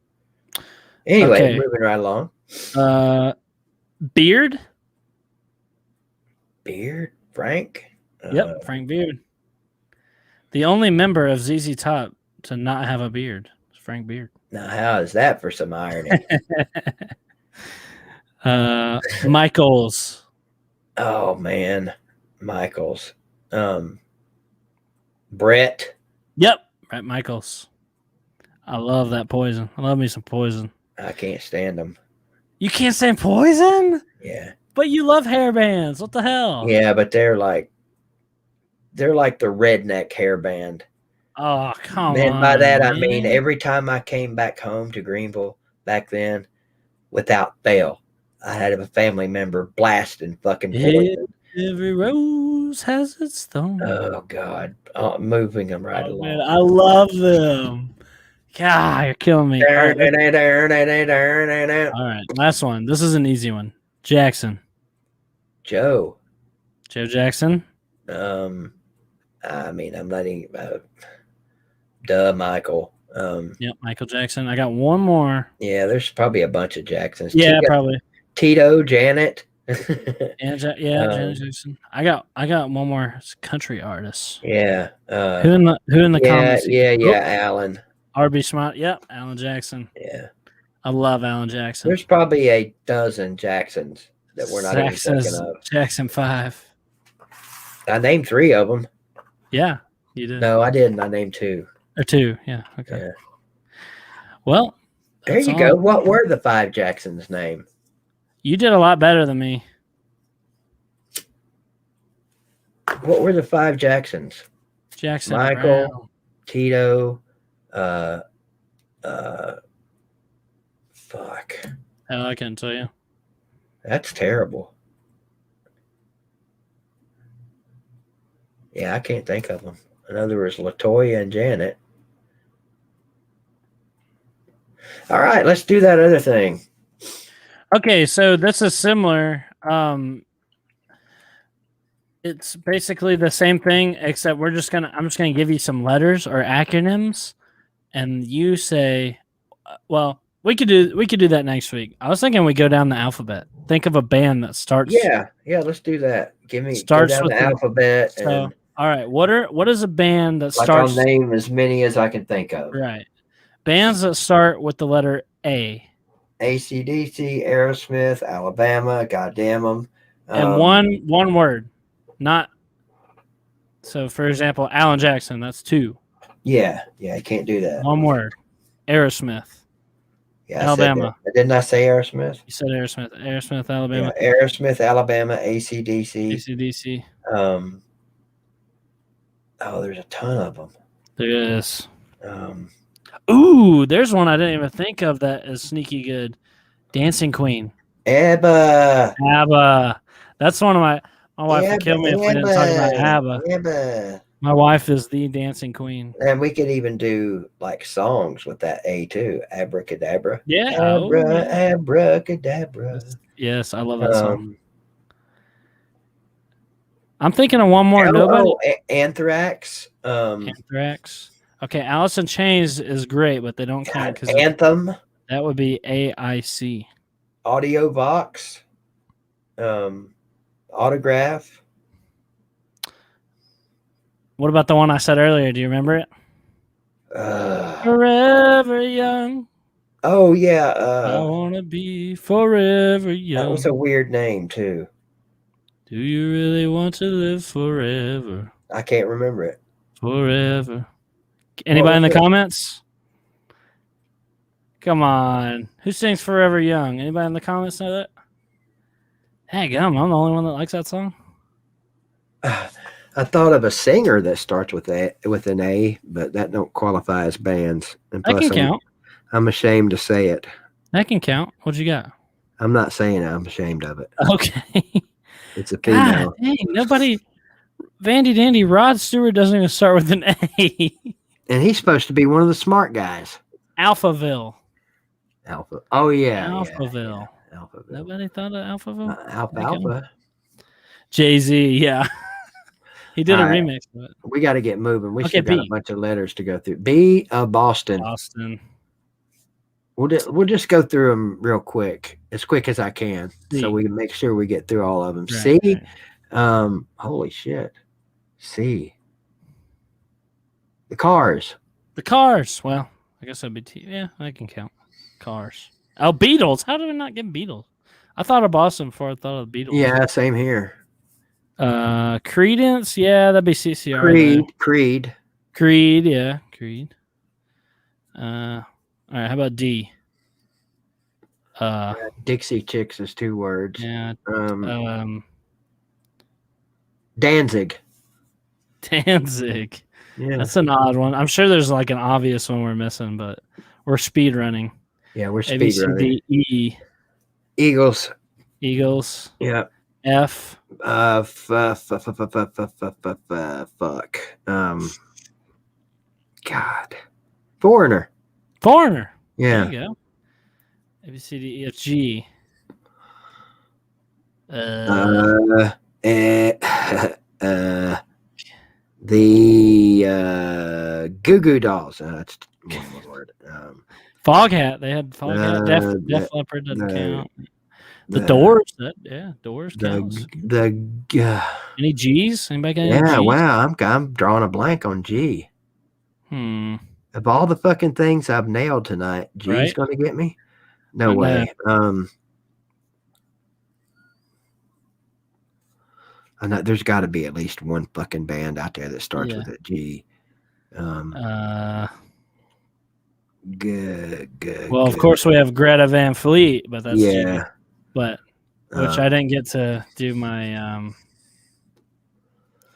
Anyway, Okay. moving right along. Beard. Beard? Frank? Yep, Frank Beard. The only member of ZZ Top to not have a beard is Frank Beard. Now, how is that for some irony? Michaels. Oh, man. Michaels. Brett. Yep, Brett Michaels. I love that Poison. I love me some Poison. I can't stand them. You can't stand Poison? Yeah. But you love hair bands. What the hell? Yeah, but they're like the redneck hair band. Oh, come on. And by that, I man. mean, every time I came back home to Greenville back then, without fail, I had a family member blasting fucking Poison. Every rose has its thorn. Oh, God. Moving them right along. Man, I love them. God, you're killing me. All right, last one. This is an easy one. Jackson. Joe. Joe Jackson. I mean, I'm letting Michael. Yep, Michael Jackson. I got one more. Yeah, there's probably a bunch of Jacksons. Yeah, probably. Tito, Janet. Janet Jackson. I got one more. It's a country artist. Yeah. Who in the comments? Yeah. Oh, Alan. RB Smart. Yep, Alan Jackson. Yeah. I love Alan Jackson. There's probably a dozen Jacksons that we're not even thinking of. Jackson 5. I named 3 of them. Yeah, you did. No, I didn't. I named 2. Or 2. Yeah. Okay. Yeah. Well, There you go. What were the 5 Jacksons' name? You did a lot better than me. What were the 5 Jacksons? Jackson, Michael, Brown. Tito, fuck. Hell, I couldn't tell you. That's terrible. Yeah, I can't think of them. In other words, LaToya and Janet. All right, let's do that other thing. Okay, so this is similar. It's basically the same thing, except I'm just gonna give you some letters or acronyms, and you say, well, we could do that next week. I was thinking we go down the alphabet. Think of a band that starts. Yeah, let's do that. Starts go down with the the- alphabet. So, And all right, what is a band that like starts? I'll name as many as I can think of. Right, bands that start with the letter A. AC/DC, Aerosmith, Alabama, goddamn them. And one word, not. So, for example, Alan Jackson. That's 2. Yeah, I can't do that. One word. Aerosmith. Yeah, Alabama. Didn't I say Aerosmith? You said Aerosmith. Aerosmith, Alabama. Yeah, Aerosmith, Alabama, AC/DC. AC/DC. Oh, there's a ton of them. There is. Ooh, there's one I didn't even think of that is sneaky good. Dancing Queen. ABBA. ABBA. That's one of my wife would kill me if we didn't talk about ABBA. ABBA. My wife is the dancing queen. And we could even do like songs with that A too. Abracadabra. Yeah. Abracadabra. Yes, I love that song. I'm thinking of one more. Anthrax. Anthrax. Okay, Alice in Chains is great, but they don't count because Anthem. That would be AIC. Audio Vox. Autograph. What about the one I said earlier? Do you remember it? Forever Young. Oh yeah. I wanna be forever young. That was a weird name too. Do you really want to live forever? I can't remember it. Forever. Anybody in the comments? Come on. Who sings Forever Young? Anybody in the comments know that? Hey, I'm the only one that likes that song. I thought of a singer that starts with an A, but that don't qualify as bands. And that can count. I'm ashamed to say it. That can count. What you got? I'm not saying it. I'm ashamed of it. Okay. It's a female. God, dang, nobody. Vandy Dandy Rod Stewart doesn't even start with an A. And he's supposed to be one of the smart guys. Alphaville. Alpha. Oh yeah. Alphaville. Yeah. Alphaville. Nobody thought of Alphaville. Alpha. Jay-Z. Yeah. He did a remix of it. We got to get moving. We still got a bunch of letters to go through. B. Boston. Boston. We'll just go through them real quick as I can, C. so we can make sure we get through all of them. Right, C. right. Holy shit. C. The Cars. The Cars. Well, I guess that'd be T. Yeah, I can count. Cars. Oh, Beatles. How did we not get Beatles? I thought of Boston before I thought of the Beatles. Yeah, same here. Credence. Yeah, that'd be CCR. Creed. Yeah, Creed. All right, how about D? Dixie Chicks is 2 words. Yeah. Danzig. Danzig. Yeah. That's an odd one. I'm sure there's like an obvious one we're missing, but we're speed running. Yeah, we're A, speed B, C, running. D, E. Eagles. Yeah. F. Fuck. God. Foreigner. Yeah. There you go. A, B, C, D, E, F, G. The Goo Goo Dolls. That's one more word. Foghat. They had Foghat. Def Leppard doesn't count. The Doors. Doors counts. Any G's? Anybody got any G's? Wow. I'm drawing a blank on G. Of all the fucking things I've nailed tonight, G's going to get me? No way. I know there's got to be at least one fucking band out there that starts with a G. Good. Well, of course we have Greta Van Fleet, but that's G. But which I didn't get to do my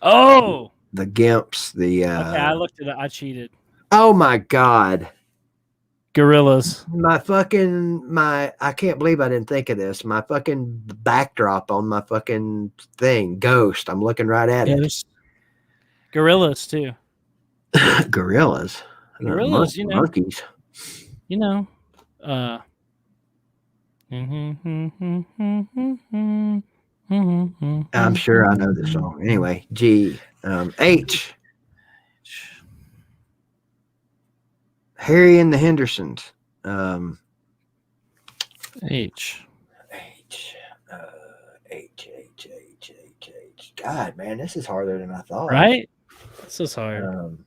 Oh, the Gimps. Okay, I looked it up. I cheated. Oh my God. Gorillas. I can't believe I didn't think of this. My fucking backdrop on my fucking thing, Ghost. I'm looking right at it. Gorillas too. Gorillas. Gorillas, monkeys. I'm sure I know this song. Anyway, G. H. Harry and the Hendersons. H. God, man, this is harder than I thought. Right? This is hard.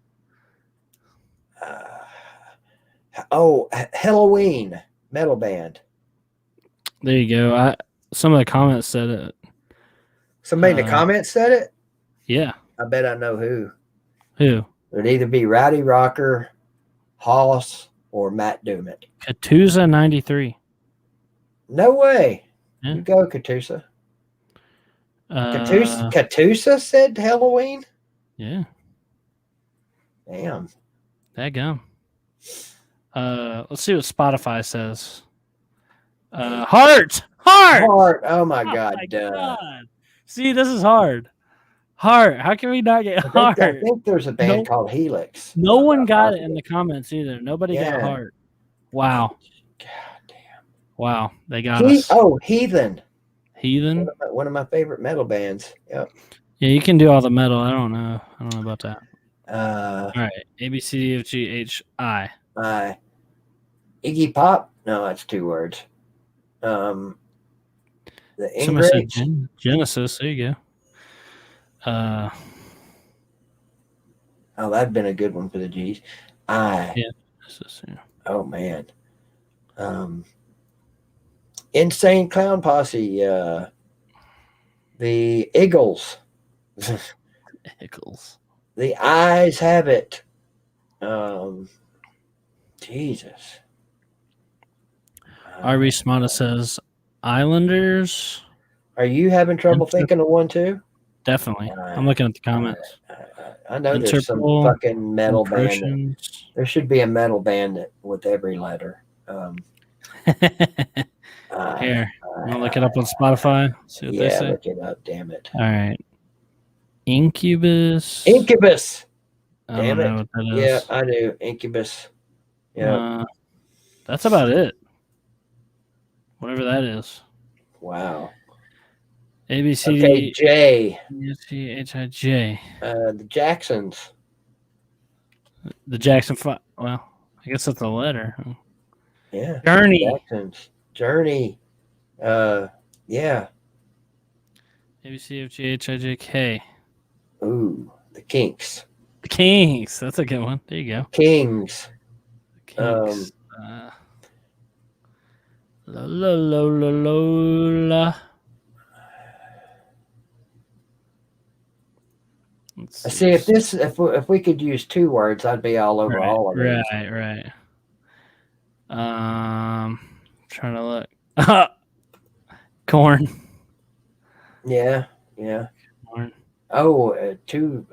Halloween metal band. There you go. Some of the comments said it. Somebody in the comments said it? Yeah. I bet I know who. Who? It'd either be Rowdy Rocker, Hoss, or Matt Dumit. Katusa 93. No way. Yeah. You go, Katusa. Katusa said Halloween? Yeah. Damn. That gum. Let's see what Spotify says. Heart. Oh my Oh God, my duh. God. See, this is hard. Heart. How can we not get I heart? think there's a band No- called Helix. No one got it in the comments either. Nobody got Yeah. heart. Wow. God damn. Wow. They got us. Heathen. Heathen. One of my favorite metal bands. Yep. Yeah, you can do all the metal. I don't know about that. Uh, All right. A B C D F G H I. Iggy Pop. No, that's 2 words. The Somebody said Ingrates. Genesis. There you go. Oh, that'd been a good one for the G's. Yeah. Oh man. Insane Clown Posse. The Eagles. Pickles. The Eyes Have It. Jesus. RB Smata says Islanders. Are you having trouble thinking of one too? Definitely. I'm looking at the comments. I know there's some Interpol, fucking metal band. Impressions. There should be a metal band with every letter. Here, I'm gonna look it up on Spotify. See what they say. Look it up. Damn it. All right. Incubus. Incubus. I Damn don't it. know what that is. Yeah, I do. Incubus. Yeah. That's about it. Whatever that is. Wow. A B C Okay, D J. E G H I J. The Jacksons. The Jackson 5. Well, I guess that's a letter. Yeah. Journey. Jacksons. Journey. Yeah. A B C F G H I J K. Ooh, the Kinks. The Kings. That's a good one. There you go. Kings. Kings. La la la la la. See if we could use 2 words, I'd be all over all of these. Right. Trying to look. Corn. Yeah. Corn. Oh, 2. Ooh,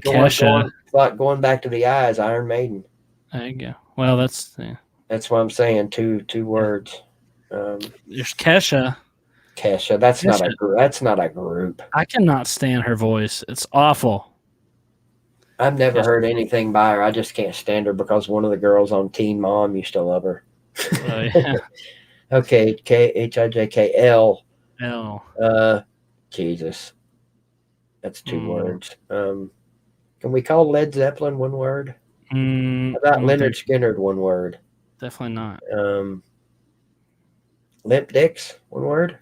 Kesha. Going back to the Eyes, Iron Maiden. There you go. Well, that's That's what I'm saying. 2 words. There's Kesha. Kesha. That's not a group. That's not a group. I cannot stand her voice. It's awful. I've never heard anything by her. I just can't stand her because one of the girls on Teen Mom used to love her. Oh, yeah. Okay, Khijkl. L. Jesus. That's 2 words. Can we call Led Zeppelin 1 word? How about Leonard Skinner 1 word? Definitely not. Limp Dicks 1 word?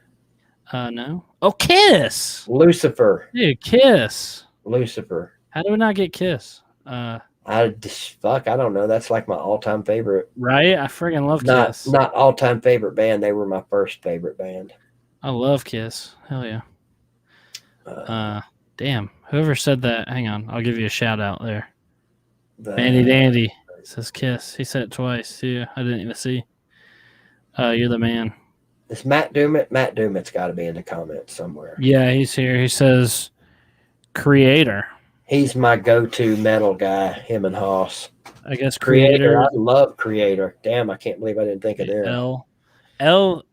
No. Oh, Kiss. Lucifer. Dude, Kiss. Lucifer. How do we not get Kiss? I don't know. That's like my all-time favorite. Right? I friggin' love Kiss. Not all-time favorite band. They were my first favorite band. I love Kiss. Hell yeah. Damn. Whoever said that, hang on. I'll give you a shout out there. Andy Dandy says Kiss. He said it twice too. I didn't even see. You're the man. It's Matt Dumit. Matt Dumit's got to be in the comments somewhere. Yeah, he's here. He says Creator. He's my go-to metal guy, him and Hoss. I guess Creator. I love Creator. Damn, I can't believe I didn't think of them. L. L.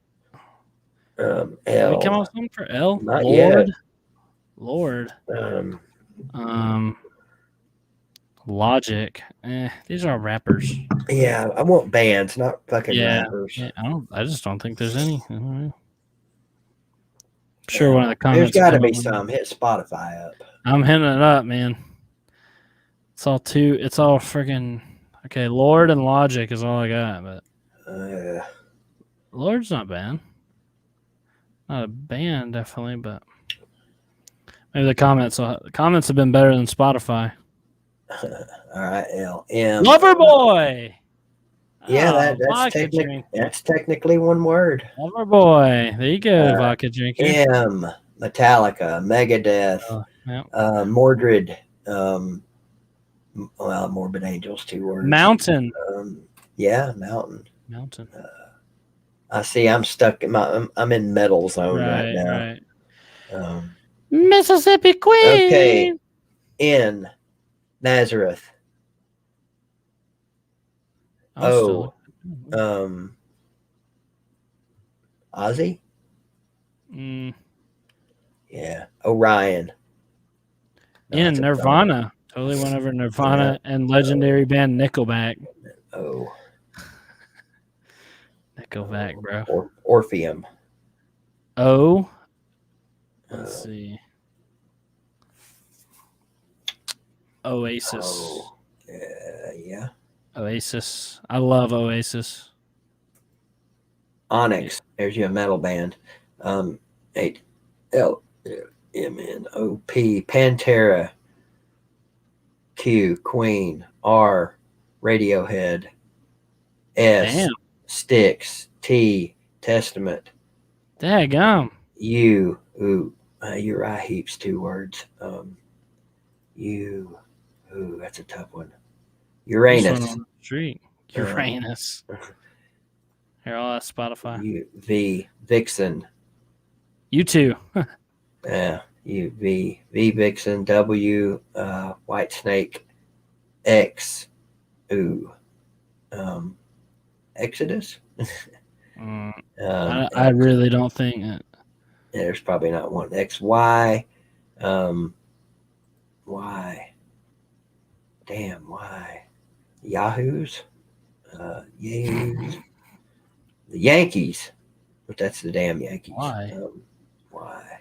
Did we come up with something for L? Not Lord. yet. Logic. These are rappers. Yeah, I want bands, not fucking Yeah. rappers. Yeah, I just don't think there's any. I don't know. Sure, one of the comments. There's got to be some. Hit Spotify up. I'm hitting it up, man. It's all freaking okay. Lord and Logic is all I got, but Lord's not bad. Not a band, definitely, but maybe the comments have been better than Spotify. All right, L.M. Loverboy. Yeah, Oh, that's technically 1 word. Loverboy. There you go, vodka drinker. M. Metallica, Megadeth, Mordred, Morbid Angels, 2 words. Mountain. Mountain. I see. I'm stuck in I'm in metal zone right now. Right. Mississippi Queen. Okay. N. Nazareth. I'm Ozzy. Mm. Yeah, Orion. No, Yeah, that's a song. Nirvana. Totally went over Nirvana and legendary band Nickelback. Oh, Nickelback, bro. Orpheum. Oh, let's see. Oasis. Oh, yeah. Oasis. I love Oasis. Onyx. There's your metal band. 8LMNOP. Pantera. Q. Queen. R. Radiohead. S. Damn. Styx. T. Testament. Daggum. U. Ooh. Uriah Heep's 2 words. U. Ooh, that's a tough one. Uranus. On the street. Uranus. Here, I'll ask Spotify. V. Vixen. You too. Yeah. V. Vixen. W. White Snake. X. Ooh. Exodus. I really don't think it. There's probably not one. X. Y. Y. Damn. Y. Yahoos. Yahoos. The Yankees. But that's the damn Yankees. Why? Why?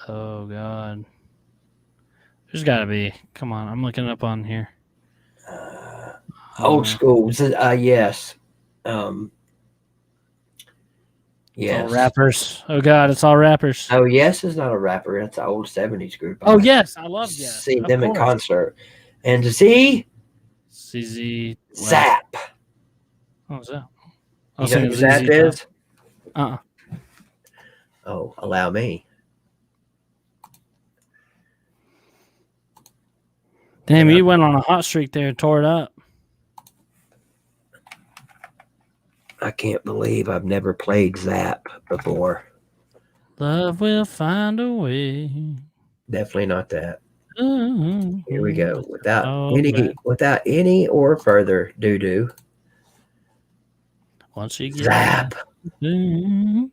Oh God. There's got to be. Come on, I'm looking it up on here. Old school. Yes. Yes. All rappers. Oh God, it's all rappers. Oh, Yes is not a rapper. It's an old 70s group. Oh yes, I love Yes. See them in concert. And to see CZ. Zap. What was that? You know who Zap is? Uh-uh. Oh, allow me. Damn, you went on a hot streak there and tore it up. I can't believe I've never played Zap before. Love will find a way. Definitely not that. Mm-hmm. Here we go. Without any or further doo-doo. Once you get Zap. Mm-hmm.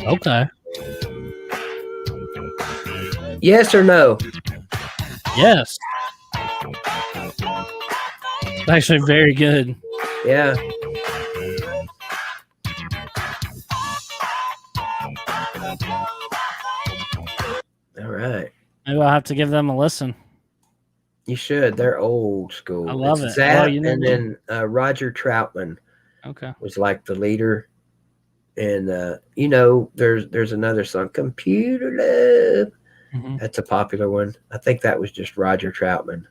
Okay. Yes or no? Yes. Actually, very good. Yeah. All right. Maybe I'll have to give them a listen. You should. They're old school. I love it. Zap, Well, you know and then Roger Troutman was like the leader. And there's another song, Computer Love. Mm-hmm. That's a popular one. I think that was just Roger Troutman.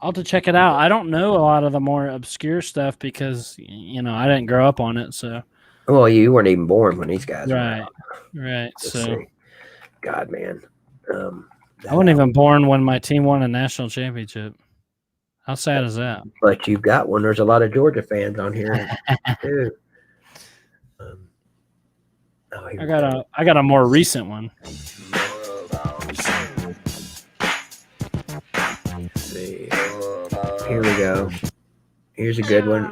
I'll have to check it out. I don't know a lot of the more obscure stuff because I didn't grow up on it. So, well, you weren't even born when these guys were out. Right. Let's so, see. God, man, I wasn't even born when my team won a national championship. How sad is that? But you've got one. There's a lot of Georgia fans on here too. I got a more recent one. Let's see. Here we go. Here's a good one.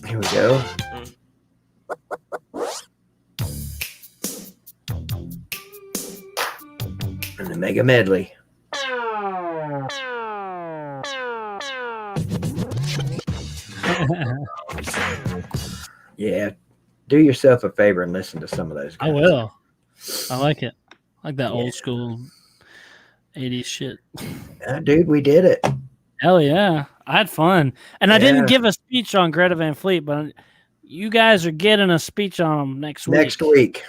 Here we go. And the mega medley. Yeah, do yourself a favor and listen to some of those guys. I will. I like it. I like that old school 80s shit. Dude, we did it. Hell yeah. I had fun. And I didn't give a speech on Greta Van Fleet, but you guys are getting a speech on them next week. Next week.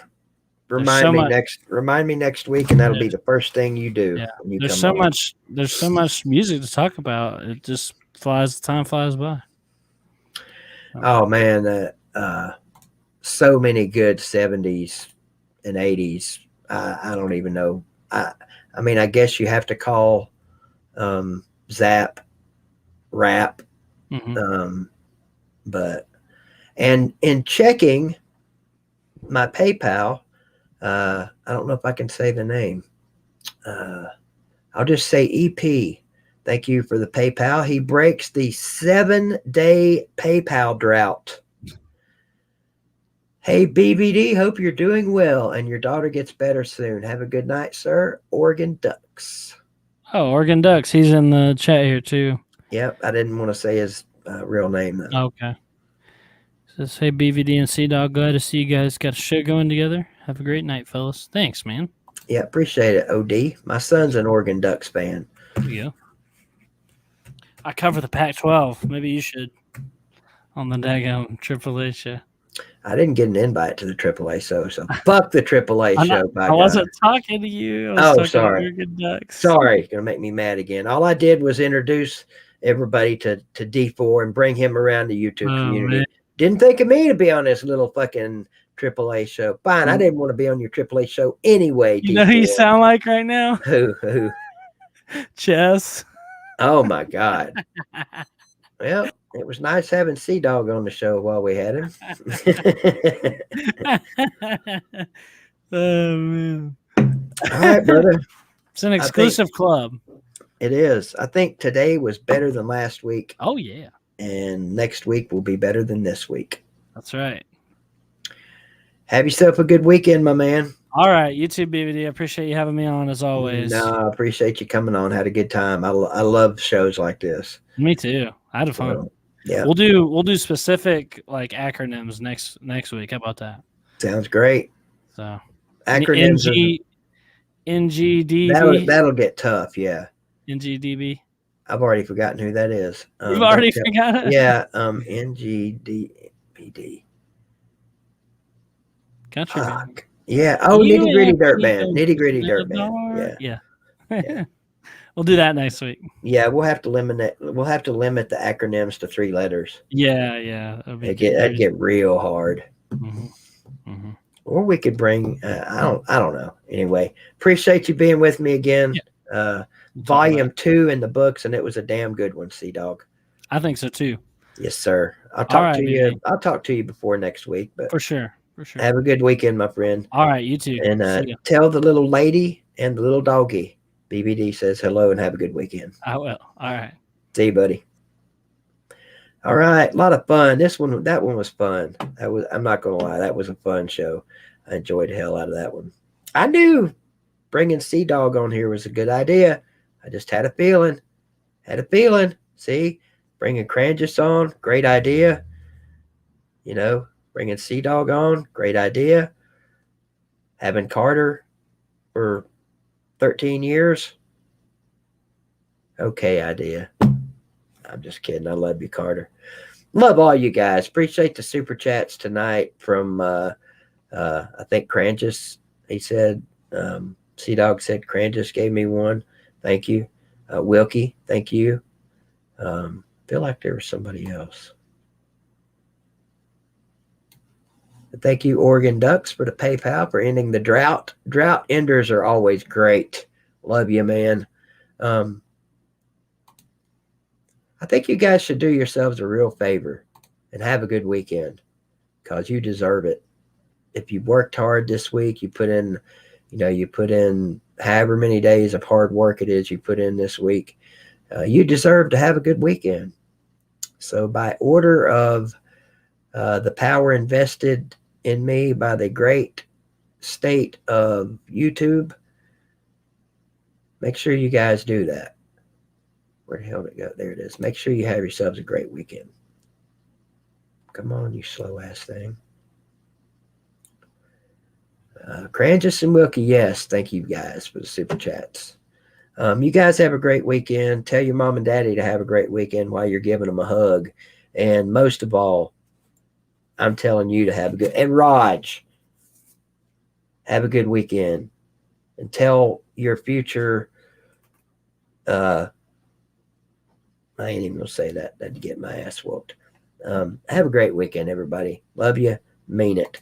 Remind me next week, and that'll be the first thing you do. Yeah. When you There's come so much music to talk about. It just time flies by. Oh man, so many good 70s and 80s I don't even know. I mean, I guess you have to call Zap Rap. Mhm. But and in checking my PayPal, I don't know if I can say the name. I'll just say EP. Thank you for the PayPal. He breaks the 7-day PayPal drought. Hey, BBD, hope you're doing well and your daughter gets better soon. Have a good night, sir. Oregon Ducks. Oh, Oregon Ducks. He's in the chat here too. Yep, I didn't want to say his real name, though. Okay. Says, hey, BVD and CDOGG, glad to see you guys got a show going together. Have a great night, fellas. Thanks, man. Yeah, appreciate it, OD. My son's an Oregon Ducks fan. There you go. I cover the Pac-12. Maybe you should on the daggone AAA show. I didn't get an invite to the AAA show, so fuck the AAA show. I wasn't talking to you. I was talking sorry. to Oregon Ducks. Sorry, gonna make me mad again. All I did was introduce everybody to D4 and bring him around the YouTube community. Man. Didn't think of me to be on this little fucking AAA show. Fine, I didn't want to be on your AAA show anyway. You know who you sound like right now? Who? Chess. Oh my God. Well, it was nice having CDOGG on the show while we had him. Oh man. All right, brother. It's an exclusive club. It is. I think today was better than last week. Oh yeah. And next week will be better than this week. That's right. Have yourself a good weekend, my man. All right, you too, BBD. I appreciate you having me on as always. No, I appreciate you coming on. Had a good time. I love shows like this. Me too. I had fun. Yeah, we'll do specific like acronyms next week. How about that? Sounds great. So acronyms. NGDB. That'll get tough. Yeah. NGDB. I've already forgotten who that is. You've already forgotten? Yeah. NGDBD. Country. Yeah. Oh, Nitty Gritty Dirt Band. Nitty Gritty Dirt Band. Yeah. We'll do that next week. Yeah, we'll have to limit the acronyms to 3 letters. Yeah. That'd get real hard. Mm-hmm. Mm-hmm. Or we could bring. I don't know. Anyway, appreciate you being with me again. Yeah. Volume 2 in the books, and it was a damn good one, CDOGG. I think so too. Yes, sir. I'll talk to you. I'll talk to you before next week. But for sure. Have a good weekend, my friend. All right, you too. And tell the little lady and the little doggy. BBD says hello and have a good weekend. I will. All right. See you, buddy. All right, a lot of fun. That one was fun. I'm not gonna lie, that was a fun show. I enjoyed the hell out of that one. I knew bringing CDOGG on here was a good idea. I just had a feeling. See, bringing Cranjus on, great idea. Bringing CDOGG on, great idea. Having Carter for 13 years, okay idea. I'm just kidding. I love you, Carter. Love all you guys. Appreciate the super chats tonight from I think Cranjus. He said CDOGG said Cranjus gave me one. Thank you. Wilkie, thank you. Feel like there was somebody else. But thank you, Oregon Ducks, for the PayPal for ending the drought. Drought enders are always great. Love you, man. I think you guys should do yourselves a real favor and have a good weekend because you deserve it. If you worked hard this week, you put in however many days of hard work it is you put in this week, you deserve to have a good weekend. So by order of the power invested in me by the great state of YouTube, make sure you guys do that. Where the hell did it go? There it is. Make sure you have yourselves a great weekend. Come on, you slow ass thing. Cranjus and Wilkie, yes. Thank you guys for the super chats. You guys have a great weekend. Tell your mom and daddy to have a great weekend while you're giving them a hug. And most of all, I'm telling you to have a good, and Raj, have a good weekend. And tell your future, I ain't even gonna say that. That'd get my ass whooped. Have a great weekend, everybody. Love you. Mean it.